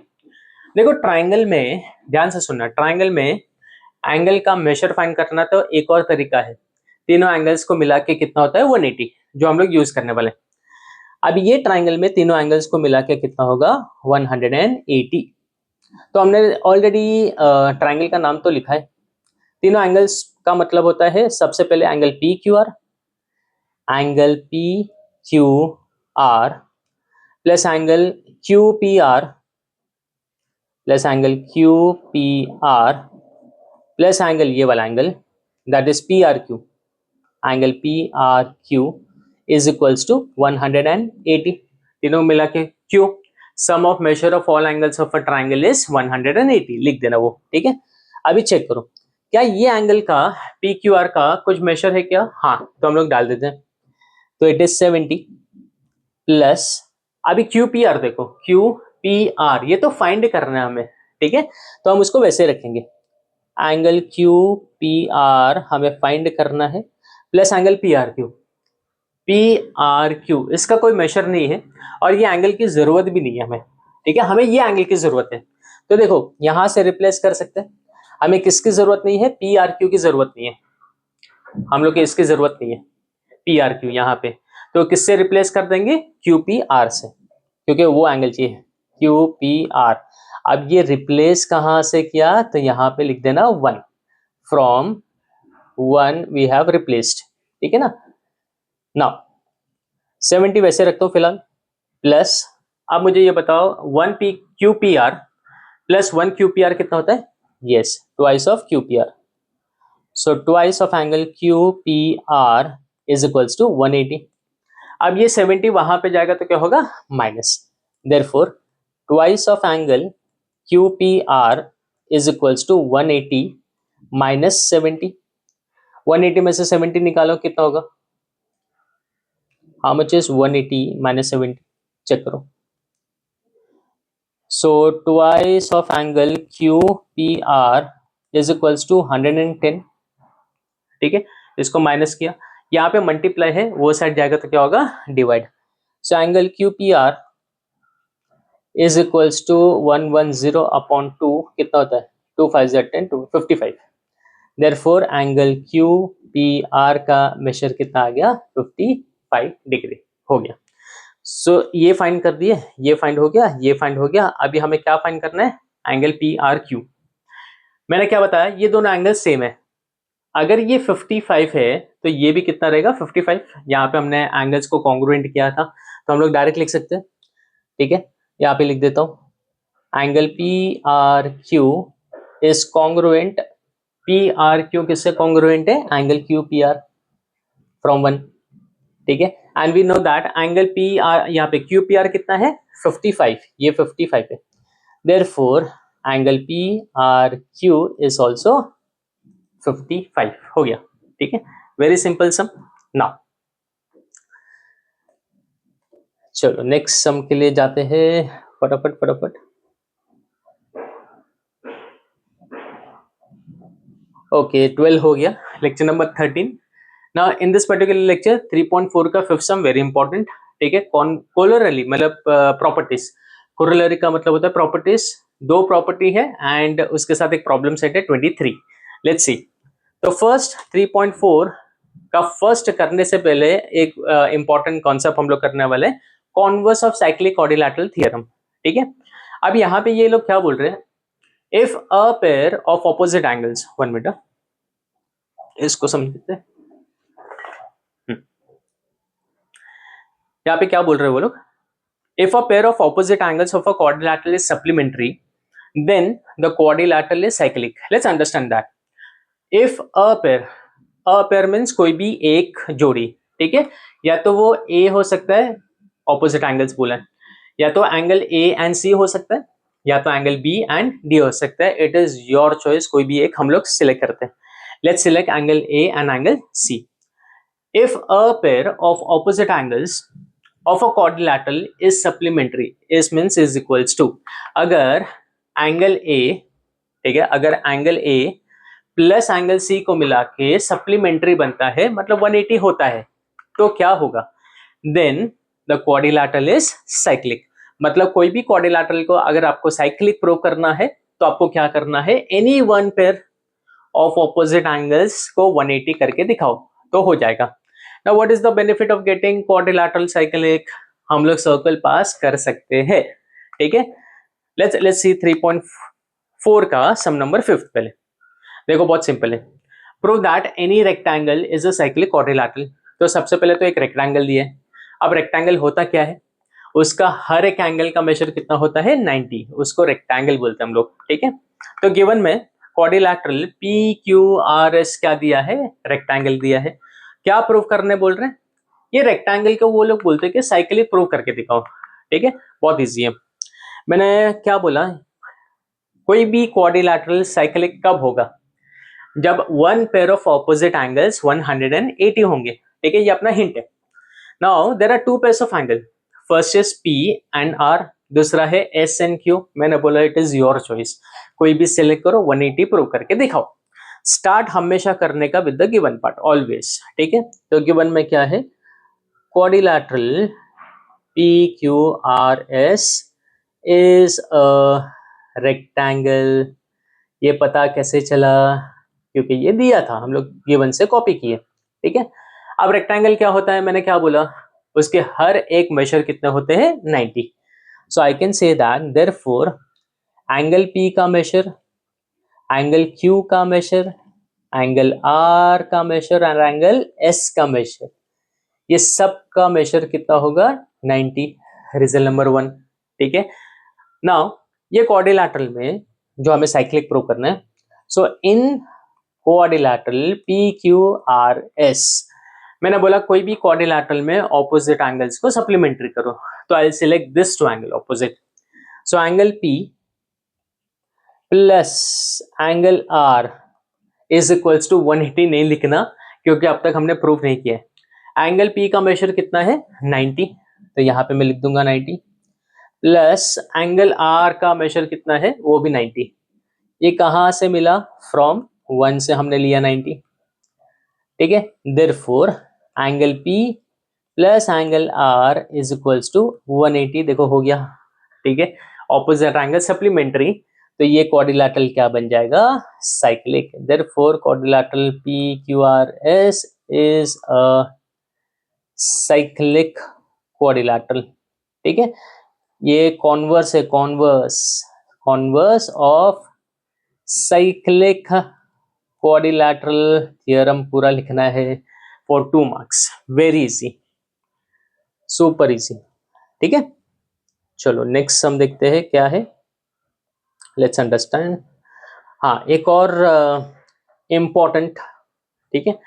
A: देखो ट्राइंगल में ध्यान से सुनना, ट्राइंगल में एंगल का मेजर फाइंड करना तो एक और तरीका है, तीनों एंगल्स को मिला के कितना होता है 180, जो हम लोग यूज करने वाले। अब ये ट्राइंगल में तीनों एंगल्स को मिला के कितना होगा 180। तो हमने ऑलरेडी ट्राइंगल का नाम तो लिखा है, तीनों एंगल्स का मतलब होता है सबसे पहले angle P Q R, angle P Q R plus angle Q P R plus angle Q P R plus angle ये वाला angle that is P R Q, angle P R Q is equals to 180, तीनों मिला के Q, sum of measure of all angles of a triangle is 180, लिख देना वो, ठीक है। अभी चेक करो क्या ये एंगल का पी क्यू आर का कुछ मेजर है क्या, हाँ, तो हम लोग डाल देते हैं, तो इट इज 70 प्लस, अभी क्यू पी आर देखो, क्यू पी आर ये तो फाइंड करना है हमें, ठीक है, तो हम उसको वैसे रखेंगे, एंगल क्यू पी आर हमें फाइंड करना है plus angle P R Q, P R Q इसका कोई मेजर नहीं है और ये एंगल की जरूरत भी नहीं है हमें, ठीक है, हमें ये एंगल की जरूरत है। तो देखो यहां से रिप्लेस कर सकते हैं, हमें किसकी जरूरत नहीं है, पी आर क्यू की जरूरत नहीं है, हम लोग की इसकी जरूरत नहीं है पी आर क्यू यहाँ पे, तो किससे रिप्लेस कर देंगे, क्यू पी आर से, क्योंकि वो एंगल चाहिए क्यू पी आर। अब ये रिप्लेस कहां से किया, तो यहाँ पे लिख देना 1, फ्रॉम 1 वी हैव रिप्लेस्ड, ठीक है ना। नाउ 70 वैसे रखता हूं फिलहाल, प्लस, अब मुझे ये बताओ 1 P Q P R plus 1 Q P R कितना होता है, yes twice of Q P R, so twice of angle Q P R is equals to 180। अब ये 70 वहां पे जाएगा तो क्या होगा minus, therefore twice of angle Q P R is equals to 180 minus 70, 180 में से 70 निकालो कितना होगा, how much is 180 minus 70, check करो, so twice of angle Q P R is equals to 110, ठीक है, इसको माइनस किया, यहाँ पे मल्टीप्लाई है वो साइड जाएगा तो क्या होगा divide, so angle Q P R is equals to 110 upon 2 कितना होता है 2 5 10 2 55, therefore angle Q P R का मेजर कितना आ गया 55 डिग्री हो गया। सो ये फाइंड कर दिए, ये फाइंड हो गया, ये फाइंड हो गया, अभी हमें क्या फाइंड करना है, एंगल पी आर क्यू। मैंने क्या बताया ये दोनों एंगल सेम है, अगर ये 55 है तो ये भी कितना रहेगा 55, यहाँ पे हमने एंगल्स को कॉन्ग्रुएंट किया था तो हम लोग डायरेक्ट लिख सकते हैं, ठीक है, यहाँ पे लिख देता हूँ angle P R Q is congruent, P R Q किससे कॉन्ग्रुएंट है, angle Q P R from 1, ठीक है, and we know that angle P R यहाँ पे क्यू पी आर कितना है 55, ये 55 है, therefore angle P R Q is also 55 हो गया, ठीक है, वेरी सिंपल सम। नाउ चलो नेक्स्ट सम के लिए जाते हैं फटाफट फटाफट। ओके 12 हो गया, lecture number 13। Now in this particular lecture 3.4 का फिफ्थ सम वेरी इंपॉर्टेंट, ठीक है, कोलोरली मतलब प्रॉपर्टीज, कोरोलरी का मतलब होता है प्रॉपर्टीज, दो प्रॉपर्टी है एंड उसके साथ एक प्रॉब्लम सेट है 23। लेट्स सी, तो फर्स्ट 3.4 का फर्स्ट करने से पहले एक इंपॉर्टेंट कॉन्सेप्ट हम लोग करने वाले हैं, converse of cyclic quadrilateral theorem, ठीक है। अब यहाँ पे ये लोग क्या बोल रहे हैं, if a pair of opposite angles, 1 minute इसको समझते हैं, यहाँ पे क्या बोल रहे हैं वो लोग, if a pair of opposite angles of a quadrilateral is supplementary then the quadrilateral is cyclic. Let's understand that, if a pair means कोई भी एक जोड़ी, ठीक है, या तो वो ए हो सकता है, ऑपोजिट एंगल्स बोला है, या तो एंगल ए एंड सी हो सकता है, या तो एंगल बी एंड डी हो सकता है। इट इज योर चॉइस, कोई भी एक हम लोग सिलेक्ट करते हैं। Let's select angle A and angle C. If a pair of opposite angles of a quadrilateral is supplementary, is means is equals to, अगर एंगल ए, ठीक है, अगर angle A plus angle C को मिला के supplementary बनता है, मतलब 180 होता है, तो क्या होगा? Then the quadrilateral is cyclic. मतलब कोई भी क्वाड्रिलैटरल को अगर आपको साइक्लिक प्रूव करना है तो आपको क्या करना है? Any one pair of opposite angles को 180 करके दिखाओ तो हो जाएगा। Now what is the benefit of getting quadrilateral cyclic? हम लोग सर्कल पास कर सकते हैं, ठीक है। लेट्स सी 3.4 का सम नंबर 5 पहले देखो, बहुत सिंपल है। Prove that any rectangle is a cyclic quadrilateral. तो सबसे पहले तो एक रेक्टेंगल दिया है। अब रेक्टेंगल होता क्या है? उसका हर एक एंगल का मेजर कितना होता है? 90। उसको रेक्टेंगल बोलते हैं हम लोग, ठीक है। तो गिवन में quadrilateral P Q R S क्या दिया है? रेक्टेंगल दिया है। क्या प्रूव करने बोल रहे हैं? ये रेक्टेंगल को वो लोग बोलते हैं कि साइक्लिक प्रूव करके दिखाओ, ठीक है। बहुत इजी है। मैंने क्या बोला? कोई भी क्वाड्रिलैटरल साइक्लिक कब होगा? जब one pair of opposite angles 180 होंगे, ठीक है। ये अपना हिंट है। Now there are two pairs of angle, first is P and R, दूसरा है एस एंड क्यू। मैंने बोला इट इज योर चॉइस, कोई भी सिलेक्ट करो, 180 प्रूव करके दिखाओ। स्टार्ट हमेशा करने का with the given part always, ठीक है। तो गिवन में क्या है? Quadrilateral P Q R S is a rectangle. ये पता कैसे चला? क्योंकि ये दिया था, हम लोग गिवन से कॉपी किए, ठीक है। अब रेक्टेंगल क्या होता है? मैंने क्या बोला? उसके हर एक मेजर कितने होते हैं? 90। So I can say that therefore angle P का मेजर, एंगल क्यू का मेजर, एंगल आर का मेजर और एंगल एस का मेजर, ये सब का मेजर कितना होगा? 90। रीजन नंबर 1, ठीक है। नाउ ये क्वाड्रिलैटरल में जो हमें साइक्लिक प्रूव करना है, so in quadrilateral P Q R S, मैंने बोला कोई भी क्वाड्रिलैटरल में ऑपोजिट एंगल्स को सप्लीमेंट्री करो। तो I select this two angle opposite. So angle P plus angle R is equals to 180 नहीं लिखना, क्योंकि अब तक हमने प्रूव नहीं किया है। एंगल पी का मेजर कितना है? 90, तो यहाँ पे मैं लिख दूंगा 90, प्लस एंगल आर का मेजर कितना है? वो भी 90। ये कहाँ से मिला? फ्रॉम 1 से हमने लिया 90, ठीक है। Therefore angle P plus angle R is equals to 180। देखो हो गया, ठीक है। ऑपोजिट एंगल सप्लीमेंट्री, तो ये क्वाड्रिलैटरल क्या बन जाएगा? Cyclic. Therefore quadrilateral P Q R S is a cyclic quadrilateral, ठीक है। ये कॉन्वर्स है, converse of cyclic quadrilateral theorem पूरा लिखना है for 2 marks. Very easy, super easy, ठीक है। चलो नेक्स्ट सम देखते हैं क्या है, लेट्स अंडरस्टैंड। हाँ, एक और इम्पॉर्टेंट, ठीक है,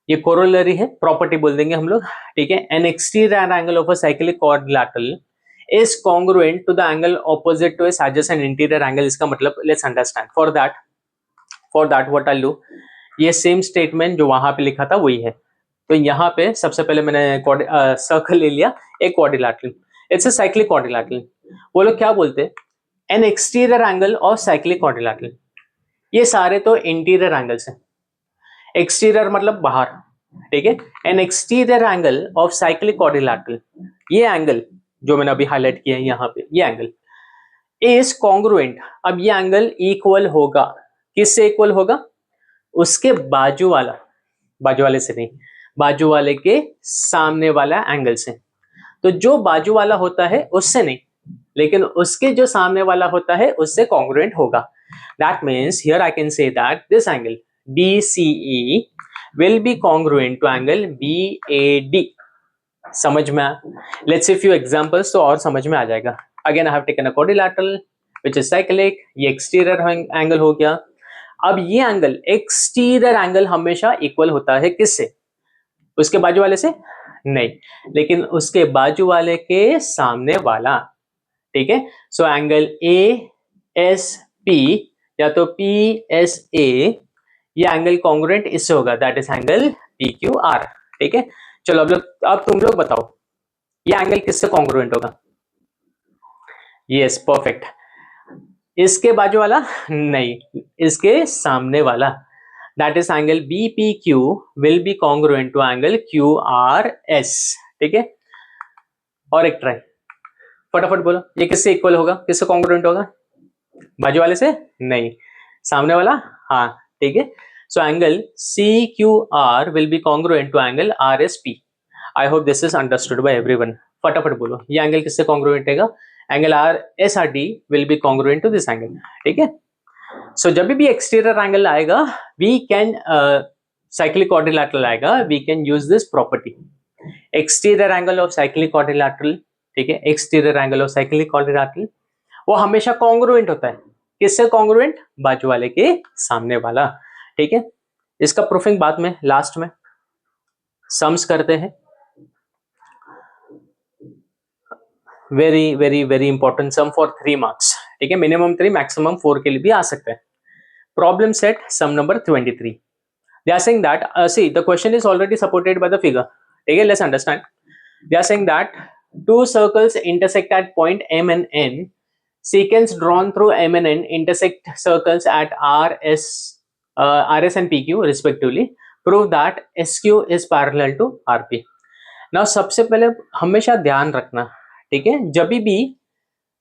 A: ये कोरोलरी है, प्रॉपर्टी बोल देंगे हम लोग, ठीक है। N exterior angle of a cyclic quadrilateral is congruent to the angle opposite to its adjacent interior angle। इसका मतलब let's understand। for that what I'll do, ये सेम स्टेटमेंट जो वहां पे लिखा था वही है। तो यहाँ पे सबसे पहले मैंने सर्कल ले लिया, एक quadrilateral, it's a cyclic quadrilateral. वो लोग क्या बोलते हैं? N exterior angle of cyclic quadrilateral. ये सारे तो इंटीरियर एंगल्स हैं, एक्सटीरियर मतलब बाहर, ठीक है। N exterior angle of cyclic quadrilateral, ये एंगल जो मैंने अभी हाईलाइट किया है यहाँ पे, ये एंगल इज कॉन्ग्रुएंट। अब ये एंगल इक्वल होगा, किससे इक्वल होगा? उसके बाजू वाले से नहीं, बाजू वाले के सामने वाला एंगल से। तो जो बाजू वाला होता है उससे नहीं, लेकिन उसके जो सामने वाला होता है उससे कॉन्ग्रुएंट होगा। That means here I can say that this angle DCE will be congruent to angle BAD। समझ में आया? लेट्स सी फ्यू एग्जांपल्स तो और समझ में आ जाएगा। Again I have taken a quadrilateral which is cyclic, ये एक्सटीरियर एंगल हो गया। अब ये एंगल एक्सटीरियर एंगल हमेशा इक्वल होता है किससे? उसके बाजू वाले से नहीं, लेकिन उसके बाजू वाले के सामने वाला, ठीक है। So angle A S P या तो पी एस ए, ये एंगल कॉन्ग्रुएंट इससे होगा, that is angle P Q are. ठीक है, चलो अब तुम लोग बताओ ये एंगल किससे कॉन्ग्रुएंट होगा? Yes, perfect. इसके बाजू वाला नहीं, इसके सामने वाला, that is angle B P Q will be congruent to angle Q R S. ठीक है, और एक ट्राई, फटाफट बोलो ये किससे इक्वल होगा, किससे कॉन्ग्रुएंट होगा? बाजू वाले से नहीं, सामने वाला। हाँ ठीक है, so angle C Q R will be congruent to angle R S P. I hope this is understood by everyone. फटाफट बोलो ये एंगल किससे कॉन्ग्रुएंट है? Angle R S R D will be congruent to this angle. ठीक है, so जब भी exterior angle आएगा वी कैन साइक्लिक क्वाड्रिलैटरल आएगा, we can use this property, exterior angle of cyclic quadrilateral. ठीक है, exterior angle of cyclic quadrilateral वो हमेशा कॉन्ग्रुएंट होता है, किससे कॉन्ग्रुएंट? बाजू वाले के सामने वाला। ठीक है, इसका प्रूफिंग बाद में लास्ट में सम्स करते हैं। Very very very important sum for 3 marks. ठीक है, मिनिमम 3 मैक्सिमम 4 के लिए भी आ सकते हैं। Problem set sum number 23। They are saying that see the question is already supported by the figure. ठीक है, let's understand. They are saying that two circles intersect at point M and N. Secants drawn through M and N intersect circles at RS and PQ respectively. Prove that SQ is parallel to RP. Now सबसे पहले हमेशा ध्यान रखना, ठीक है, जब भी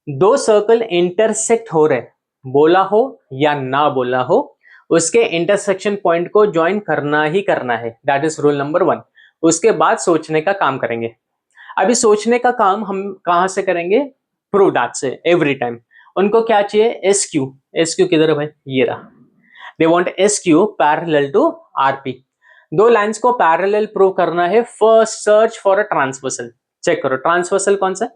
A: दो सर्कल इंटरसेक्ट हो रहे, बोला हो या ना बोला हो, उसके इंटरसेक्शन पॉइंट को ज्वाइन करना ही करना है, दैट इज रूल नंबर 1। उसके बाद सोचने का काम करेंगे। अभी सोचने का काम हम कहां से करेंगे? प्रूव दैट से एवरी टाइम। उनको क्या चाहिए? S Q. एस क्यू किधर है भाई? ये रहा। They want S Q parallel to RP. दो लाइंस को पैरेलल प्रूव करना है, first search for a transversal. Check करो ट्रांसवर्सल कौन सा?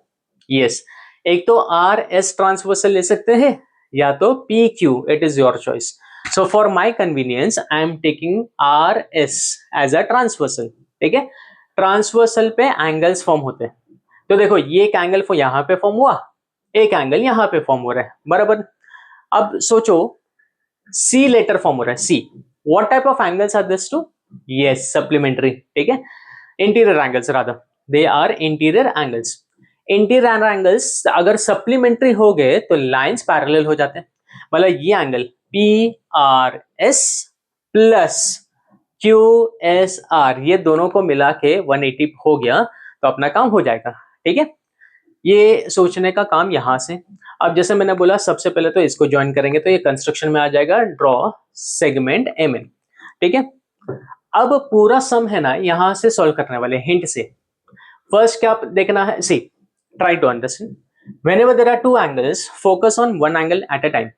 A: यस, एक तो आर एस ट्रांसवर्सल ले सकते हैं या तो P Q, it is your choice. So for my convenience, I am taking RS as a transversal. ठीक है, ट्रांसवर्सल पे एंगल्स फॉर्म होते हैं, तो देखो ये एक एंगल यहां पे फॉर्म हुआ, एक एंगल यहां पे फॉर्म हो रहा है, बराबर। अब सोचो सी लेटर फॉर्म हो रहा है, see. What type of angles are this two? Yes, supplementary. ठीक है, interior angles rather, they are interior angles. Interior angles अगर सप्लीमेंट्री हो गए तो लाइंस पैरेलल हो जाते हैं, मतलब ये angle P R S plus Q S R, ये दोनों को मिला के 180 हो गया तो अपना काम हो जाएगा। ठीक है, ये सोचने का काम यहां से। अब जैसे मैंने बोला सबसे पहले तो इसको ज्वाइन करेंगे तो ये कंस्ट्रक्शन में आ जाएगा, ड्रॉ सेगमेंट एम एन। ठीक है, अब पूरा सम है ना यहां से सॉल्व करने वाले हिंट से। फर्स्ट क्या देखना है? See, try to understand, whenever there are two angles, focus on one angle at a time.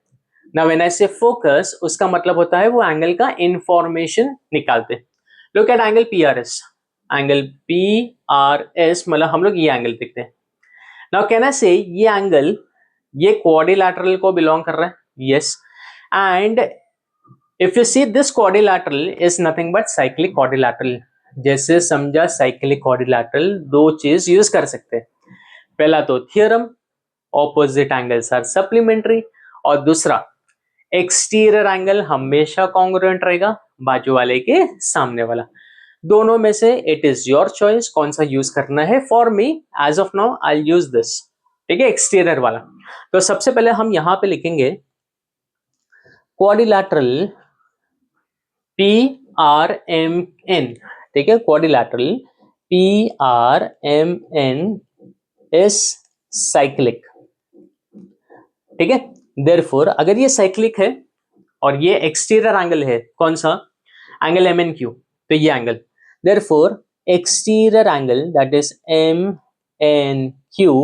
A: Now when I say focus, उसका मतलब होता है वो एंगल का इंफॉर्मेशन निकालते। Look at angle PRS, angle PRS मतलब हम लोग ये एंगल देखते हैं। नाउ कैन आई से ये एंगल ये क्वाड्रिलैटरल को बिलोंग कर रहा है? Yes, and if you see this quadrilateral is nothing but cyclic quadrilateral. जैसे समझा साइक्लिक क्वाड्रिलैटरल, दो चीज यूज कर सकते हैं, पहला तो theorem opposite angles are supplementary, और दूसरा एक्सटीरियर एंगल हमेशा कॉन्ग्रुएंट रहेगा बाजू वाले के सामने वाला। दोनों में से इट इज योर चॉइस कौन सा यूज करना है। For me as of now I use this, ठीक है, एक्सटीरियर वाला। तो सबसे पहले हम यहां पे लिखेंगे quadrilateral P R M N. ठीक है, quadrilateral P R M N is cyclic. ठीक है, देयरफॉर अगर ये साइक्लिक है और ये एक्सटीरियर एंगल है, कौन सा? एंगल एम एन क्यू, तो ये angle, therefore exterior angle that is M N Q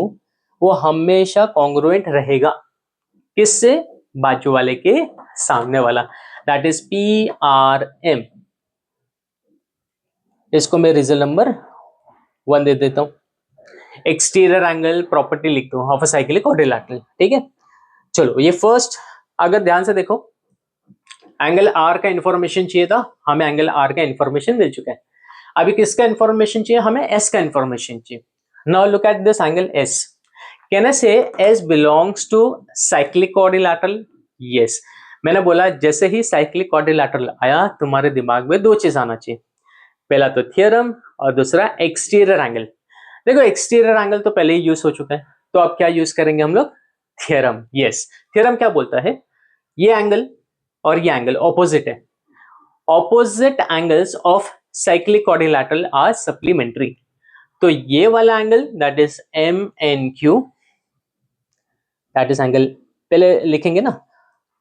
A: वो हमेशा कॉन्ग्रुएंट रहेगा किससे? बाजू वाले के सामने वाला, that is P R M. इसको मैं रिजल्ट नंबर 1 दे देता हूं। एक्सटीरियर एंगल प्रॉपर्टी लिखता हूं ऑफ अ साइक्लिक क्वाड्रिलैटरल। ठीक है, चलो ये फर्स्ट, अगर ध्यान से देखो एंगल आर का इंफॉर्मेशन चाहिए था, हमें एंगल आर का इंफॉर्मेशन मिल चुका है। अभी किसका इंफॉर्मेशन चाहिए? हमें एस का इंफॉर्मेशन चाहिए। Now look at this angle S. Can I say S belongs to cyclic quadrilateral? Yes, मैंने बोला जैसे ही साइक्लिक क्वाड्रिलैटरल आया तुम्हारे दिमाग में दो चीज आना चाहिए, पहला तो थियरम और दूसरा एक्सटीरियर एंगल। देखो एक्सटीरियर एंगल तो पहले ही यूज हो चुका है, तो अब क्या यूज करेंगे हम लोग? थियरम। यस, थियरम क्या बोलता है, ये एंगल और ये एंगल ऑपोजिट है, opposite angles of cyclic quadrilateral are supplementary. तो ये वाला angle that is M N Q, that is angle, पहले लिखेंगे ना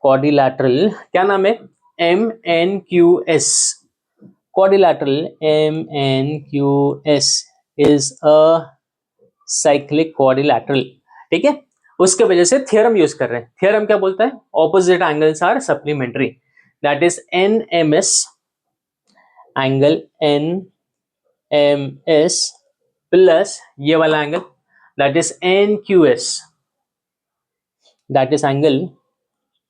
A: क्वाड्रिलैटरल, क्या नाम है? M N Q S, quadrilateral M N Q S is a cyclic quadrilateral. ठीक है, उसके वजह से थियरम यूज कर रहे हैं। थियरम क्या बोलता है? Opposite angles are supplementary, that is N M S, angle N M S plus ये वाला angle that is N Q S, that is angle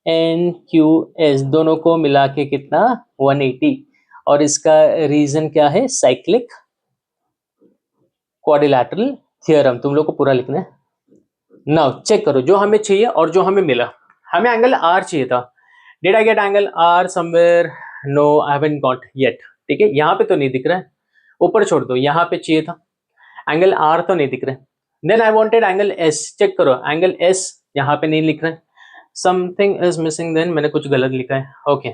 A: N Q S, दोनों को मिला के कितना? 180। और इसका रीजन क्या है? Cyclic quadrilateral theorem. तुम लोग को पूरा लिखना है। नाउ चेक करो जो हमें चाहिए और जो हमें मिला। हमें एंगल आर चाहिए था। Did I get angle R somewhere? No, I haven't got yet. ठीक है, यहाँ पे तो नहीं दिख रहा है, ऊपर छोड़ दो, यहाँ पे चाहिए था एंगल आर, तो नहीं दिख रहा है। Then I wanted angle S, check करो एंगल एस यहाँ पे नहीं लिख रहा है, समथिंग इज मिसिंग। देन मैंने कुछ गलत लिखा है। ओके,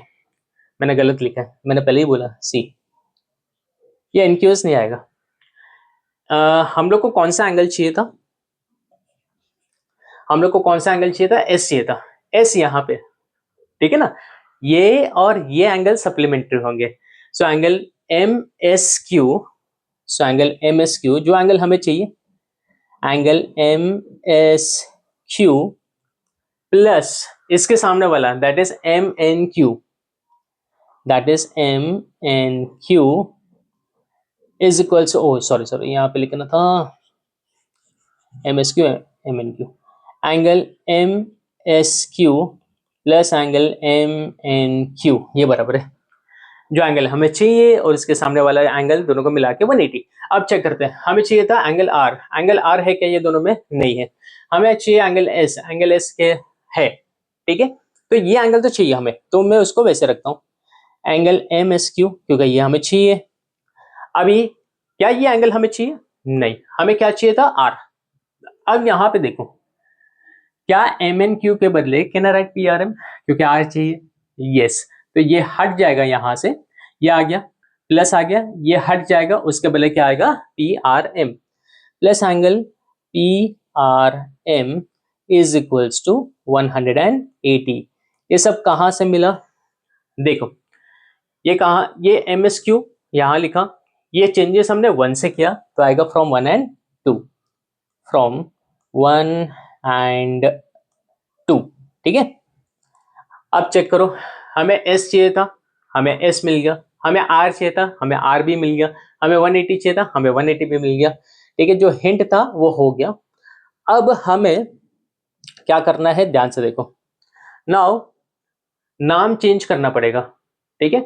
A: मैंने गलत लिखा है, मैंने पहले ही बोला सी, ये इनक्यूज नहीं आएगा। हम लोग को कौन सा एंगल चाहिए था? हम लोग को कौन सा एंगल चाहिए था? एस चाहिए था, एस यहाँ पे। ठीक है ना, ये और ये एंगल सप्लीमेंट्री होंगे। So angle M S Q, so angle M S Q जो एंगल हमें चाहिए, angle M S Q plus इसके सामने वाला that is M N Q, that is M N Q is equals, oh sorry यहाँ पे लिखना था M S Q M N Q, angle M S Q plus angle M N Q, ये बराबर है जो एंगल हमें चाहिए और इसके सामने वाला एंगल, दोनों को मिला के 180। अब चेक करते हैं, हमें चाहिए था एंगल आर, एंगल आर है क्या? ये दोनों में नहीं है। हमें चाहिए एंगल एस, एंगल एस के है। ठीक है, तो ये एंगल तो चाहिए हमें, तो मैं उसको वैसे रखता हूँ एंगल एम एस क्यू, क्योंकि ये हमें चाहिए। अभी क्या ये एंगल हमें चाहिए? नहीं, हमें क्या चाहिए था? आर। अब यहाँ पे देखो, क्या एम एन क्यू के बदले can I write P R M, क्योंकि आर चाहिए। यस, तो ये हट जाएगा यहाँ से, ये आ गया प्लस आ गया, ये हट जाएगा, उसके बदले क्या आएगा? P R M plus angle P R M is equals to 180। ये सब कहाँ से मिला? देखो, ये कहाँ, ये एम एस क्यू यहाँ लिखा, ये चेंजेस हमने 1 से किया तो आएगा फ्रॉम 1 एंड 2, फ्रॉम 1 एंड 2। ठीक है, अब चेक करो, हमें एस चाहिए था, हमें एस मिल गया, हमें आर चाहिए था, हमें आर भी मिल गया, हमें 180 चाहिए था, हमें 180 भी मिल गया। ठीक है, जो हिंट था वो हो गया। अब हमें क्या करना है, ध्यान से देखो। नाउ नाम चेंज करना पड़ेगा। ठीक है,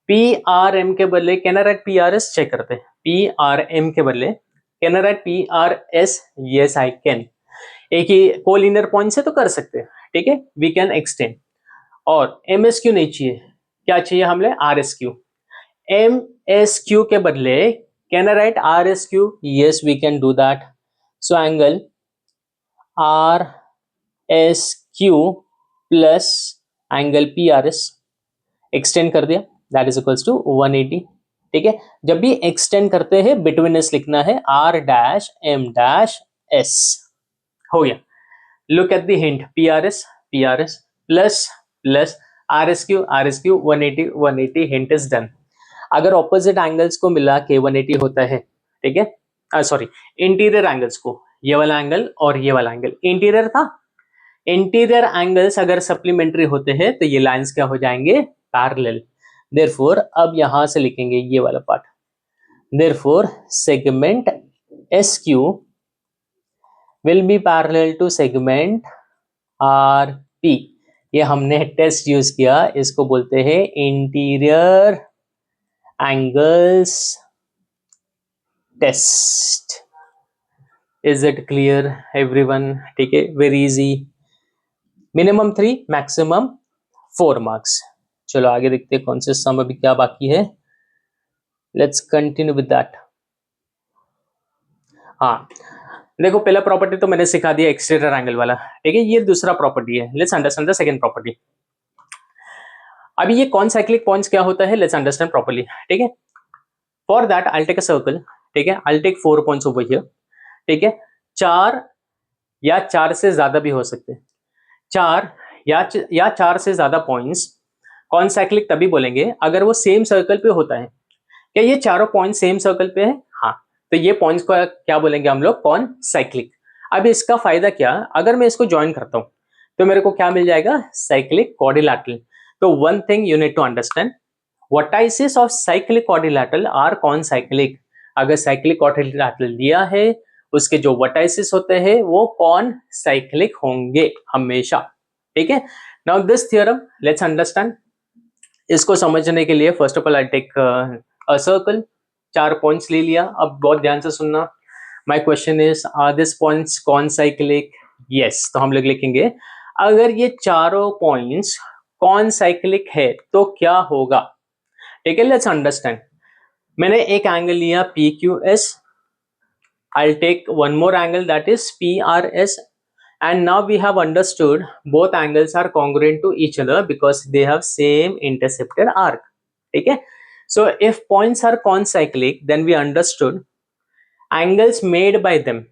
A: पी आर एम के बदले can I write P R S? Check करते हैं, पी आर एम के बदले can I write P R S? Yes I can, एक ही कोलिनियर पॉइंट से तो कर सकते हैं। ठीक है, वी कैन एक्सटेंड। और एम एस क्यू नहीं चाहिए, क्या चाहिए हमें? R S Q. M S Q के बदले can I write R S Q? Yes we can do that. So angle R S Q plus angle P R S, extend कर दिया, that is equals to 180। ठीक है, जब भी extend करते हैं बिटवीन एस लिखना है R dash M dash S. हो गया, look at the hint, P R S plus plus R S Q 180 180, hint is done. अगर ऑपोजिट एंगल्स को मिला के 180 होता है, ठीक है, सॉरी इंटीरियर एंगल्स को, ये वाला एंगल और ये वाला एंगल इंटीरियर था, इंटीरियर एंगल्स अगर सप्लीमेंट्री होते हैं तो ये लाइंस क्या हो जाएंगे? पैरेलल। देयरफॉर अब यहां से लिखेंगे ये वाला part, therefore segment S Q will be parallel to segment R P. ये हमने टेस्ट यूज किया, इसको बोलते हैं interior angles test. Is it clear everyone? ठीक है, very easy. Minimum 3, maximum 4 marks. चलो आगे देखते हैं कौन से सम अभी क्या बाकी है। Let's continue with that. हाँ, देखो पहला प्रॉपर्टी तो मैंने सिखा दिया एक्सटीरियर एंगल वाला, ठीक है। ये दूसरा प्रॉपर्टी है, let's understand the second property. अभी ये कौन साइक्लिक पॉइंट्स क्या होता है, लेट्स अंडरस्टैंड प्रॉपर्ली, ठीक है। For that I take a circle, ठीक है, I take 4 points over here, ठीक है। 4 या 4 से ज्यादा भी हो सकते हैं, 4 या 4 से ज्यादा पॉइंट्स कौन साइक्लिक तभी बोलेंगे अगर वो सेम सर्कल पे होता है। क्या ये चारों पॉइंट सेम सर्कल पे है? हाँ, तो ये पॉइंट्स को क्या बोलेंगे हम लोग, कौन साइक्लिक। अब इसका फायदा क्या, अगर मैं इसको ज्वाइन करता हूं तो मेरे को क्या मिल जाएगा, साइक्लिक क्वाड्रिलैटरल। तो one thing you need to understand, vertices of cyclic quadrilateral are कौन साइक्लिक। अगर साइक्लिक क्वाड्रिलैटरल दिया है, उसके जो वर्टाइसिस होते हैं वो कौन साइक्लिक होंगे हमेशा, ठीक है। Now this theorem let's understand. इसको समझने के लिए first of all I take a circle, 4 points ले लिया। अब बहुत ध्यान से सुनना, my question is are this points कौन साइक्लिक? यस, तो हम लोग लिखेंगे अगर ये चारों पॉइंट्स कौन साइक्लिक है तो क्या होगा, ठीक है। लेट्स अंडरस्टैंड, मैंने एक एंगल लिया P Q S, I'll take one more angle that is PRS, and now we have understood both angles are congruent to each other because they have same intercepted arc, ठीक है। So if points are concyclic, then we understood angles made by them,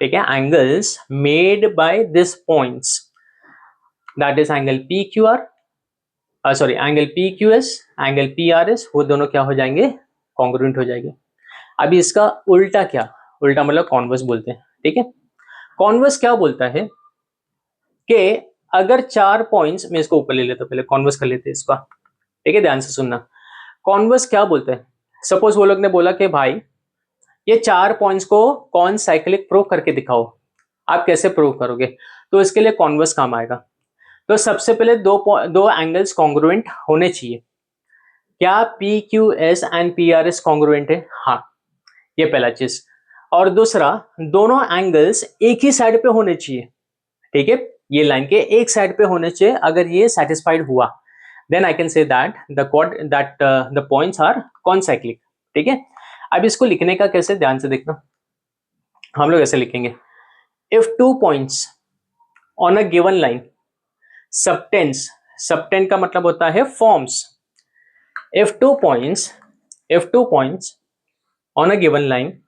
A: ठीक है, angles made by these points, that is angle PQR, sorry angle PQS, angle PRS, वो दोनों क्या हो जाएंगे, congruent हो जाएंगे। अभी इसका उल्टा क्या, उल्टा मतलब कॉन्वर्स बोलते हैं, ठीक है। कॉन्वर्स क्या बोलता है कि अगर 4 पॉइंट्स, मैं इसको ऊपर ले लेता हूं, पहले कॉन्वर्स कर लेते हैं इसका, ठीक है, ध्यान से सुनना। कॉन्वर्स क्या बोलता है, सपोज वो लोग ने बोला कि भाई ये 4 पॉइंट्स को कौन साइक्लिक प्रूव करके दिखाओ। आप कैसे प्रूव करोगे, तो इसके लिए कॉन्वर्स काम आएगा। तो सबसे पहले दो एंगल्स कॉन्ग्रुएंट होने चाहिए। क्या P Q S and P R S congruent है? हाँ, ये पहला चीज। और दूसरा, दोनों एंगल्स एक ही साइड पे होने चाहिए, ठीक है, ये लाइन के एक साइड पे होने चाहिए। अगर ये सेटिस्फाइड हुआ, then I can say that the points are concyclic, ठीक है। अब इसको लिखने का कैसे, ध्यान से देखना। हम लोग ऐसे लिखेंगे, if 2 points on a given line subtends, subtend का मतलब होता है forms. If two points on a given line,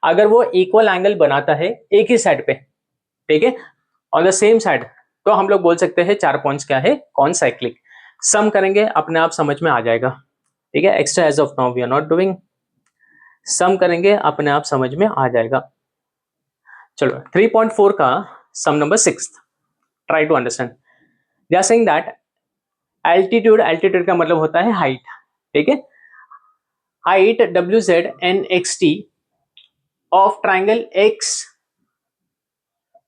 A: अगर वो इक्वल एंगल बनाता है एक ही साइड पे, ठीक है, ऑन द सेम साइड, तो हम लोग बोल सकते हैं 4 पॉइंट्स क्या है, कौन साइक्लिक। सम करेंगे अपने आप समझ में आ जाएगा, ठीक है। Extra as of now we are not doing, sum करेंगे अपने आप समझ में आ जाएगा। चलो 3.4 का sum number 6, try to understand. They are saying that altitude, altitude का मतलब होता है हाइट, ठीक है। Height WZ and XT of triangle X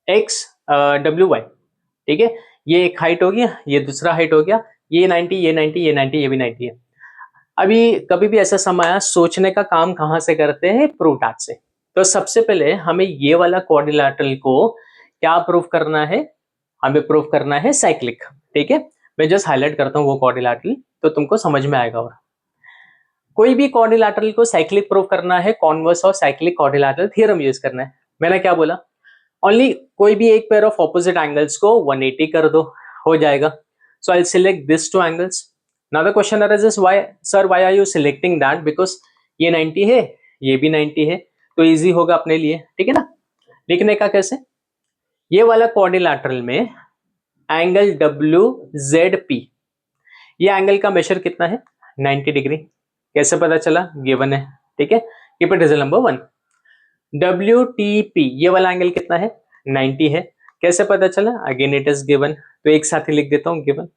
A: WY, ठीक है। ये एक हाइट हो गया, ये दूसरा हाइट हो गया, ये 90, ये 90, ये 90, ये भी 90 है। अभी कभी भी ऐसा समय आया, सोचने का काम कहाँ से करते हैं, प्रूफ डाट से। तो सबसे पहले हमें ये वाला क्वाड्रिलैटरल को क्या प्रूफ करना है, हमें प्रूफ करना है साइक्लिक, ठीक है। मैं जस्ट हाईलाइट करता हूँ वो क्वाड्रिलैटरल, तो तुमको समझ में आएगा। और कोई भी क्वाड्रिलैटरल को साइक्लिक प्रूफ करना है, कॉन्वर्स और साइक्लिक क्वाड्रिलैटरल थ्योरम यूज करना है। मैंने क्या बोला, ओनली कोई भी एक पेयर ऑफ ऑपोजिट एंगल्स को 180 कर दो, हो जाएगा। So I select this 2 angles. Now the question arises, why sir, why are you selecting that, because ये 90 है, ये भी 90 है, तो इजी होगा अपने लिए, ठीक है ना। लिखने का कैसे, ये वाला क्वाड्रिलैटरल में एंगल WZP, ये एंगल का मेजर कितना है, 90 डिग्री। कैसे पता चला, गिवन है, ठीक है। Keep it result number 1। WTP, ये वाला एंगल कितना है, 90 है। कैसे पता चला, अगेन इट इज गिवन, तो एक साथ ही लिख देता हूं, गिवन।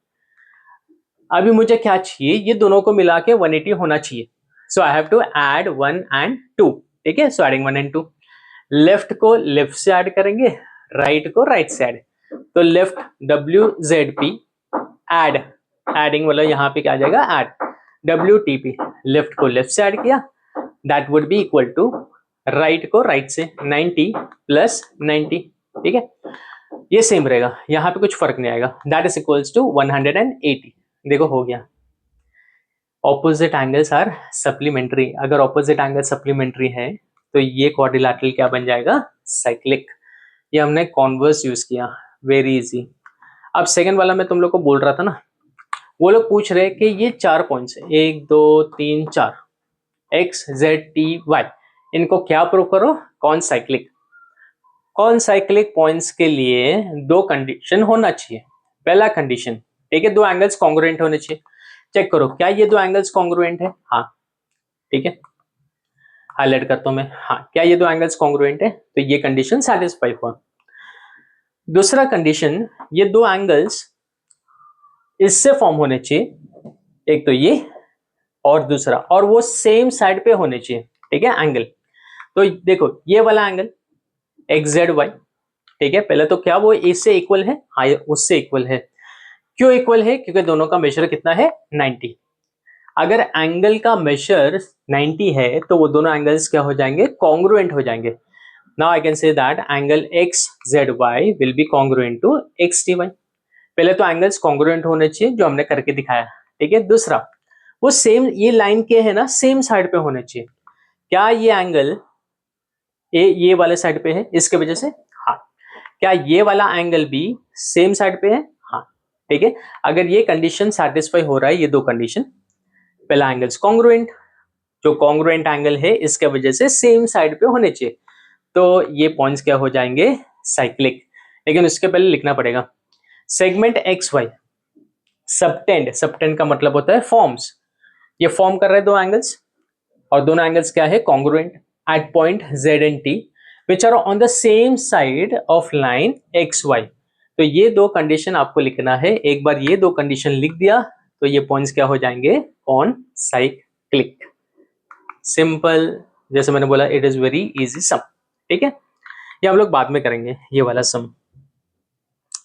A: अभी मुझे क्या चाहिए, ये दोनों को मिला के 180 होना चाहिए। So I have to add 1 and 2, ठीक है। सो एडिंग 1 and 2, लेफ्ट को लेफ्ट से ऐड करेंगे, राइट को राइट से ऐड। तो लेफ्ट WZP ऐड, एडिंग वाला यहाँ पे क्या आ जाएगा, ऐड। WTP, लेफ्ट को लेफ्ट से ऐड किया, that would be equal to right को राइट से 90 प्लस 90, ठीक है, ये सेम रहेगा, यहाँ पे कुछ फर्क नहीं आएगा, दैट इज इक्वल्स टू 180। देखो हो गया। ऑपोजिट एंगल्स आर सप्लीमेंट्री, अगर ऑपोजिट एंगल सप्लीमेंट्री है तो ये क्वाड्रिलैटरल क्या बन जाएगा, साइक्लिक। ये हमने कॉन्वर्स यूज किया, वेरी इजी। अब सेकंड वाला मैं तुम लोग को बोल रहा था ना, वो लोग पूछ रहे कि ये 4 पॉइंट्स है, 1 2 3 4, एक्स जेड टी वाई, इनको क्या प्रूव करो, कौन साइक्लिक। कौन साइक्लिक पॉइंट्स के लिए 2 कंडीशन होना चाहिए। पहला कंडीशन, ठीक है, 2 एंगल्स कॉन्ग्रुएंट होने चाहिए। चेक करो क्या ये 2 एंगल्स कॉन्ग्रुएंट है, हाँ, ठीक है, हाईलाइट करता हूं मैं, हाँ, क्या ये 2 एंगल्स कॉन्ग्रुएंट है, तो ये कंडीशन सेटिस्फाई हुआ। दूसरा कंडीशन, ये 2 एंगल्स इससे फॉर्म होने चाहिए, एक तो ये और दूसरा, और वो सेम साइड पे होने चाहिए, ठीक है, एंगल। तो देखो ये वाला एंगल एक्स जेड वाई, ठीक है, पहले तो क्या वो इससे इक्वल है, हाँ ये उससे इक्वल है। क्यों इक्वल है, क्योंकि दोनों का मेजर कितना है, 90। अगर एंगल का मेजर 90 है तो वो दोनों एंगल्स क्या हो जाएंगे, कॉन्ग्रुएंट हो जाएंगे। Now I can say that angle X Z Y will be congruent to X T Y. पहले तो एंगल्स कॉन्ग्रुएंट होने चाहिए, जो हमने करके दिखाया, ठीक है। दूसरा, वो सेम, ये लाइन के है ना, सेम साइड पे होने चाहिए। क्या ये एंगल ये वाले साइड पे है इसके वजह से, हाँ। क्या ये वाला एंगल भी सेम साइड पे है, हाँ, ठीक है। अगर ये कंडीशन सेटिस्फाई हो रहा है, ये 2 कंडीशन, पहला एंगल्स कॉन्ग्रुएंट, जो कॉन्ग्रुएंट एंगल है इसके वजह से सेम साइड पे होने चाहिए, तो ये पॉइंट्स क्या हो जाएंगे, साइक्लिक। लेकिन उसके पहले लिखना पड़ेगा segment X Y subtend, subtend का मतलब होता है फॉर्म्स, ये फॉर्म कर रहे हैं 2 एंगल्स, और दोनों एंगल्स क्या है, congruent at point Z and T which are on the same side of line X Y. तो ये 2 कंडीशन आपको लिखना है, एक बार ये 2 कंडीशन लिख दिया तो ये पॉइंट्स क्या हो जाएंगे, ऑन साइक्लिक। सिंपल, जैसे मैंने बोला, इट इज वेरी इजी सम, ठीक है। ये हम लोग बाद में करेंगे, ये वाला सम,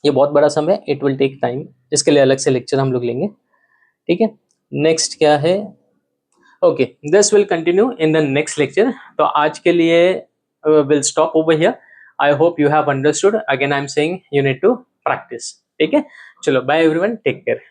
A: ये बहुत बड़ा सम है, इट विल टेक टाइम, इसके लिए अलग से लेक्चर हम लोग लेंगे, ठीक है। नेक्स्ट क्या है, okay, this will continue in the next lecture. तो आज के लिए will stop over here. I hope you have understood, again I am saying you need to practice, ठीक है। चलो बाय एवरीवन, टेक केयर।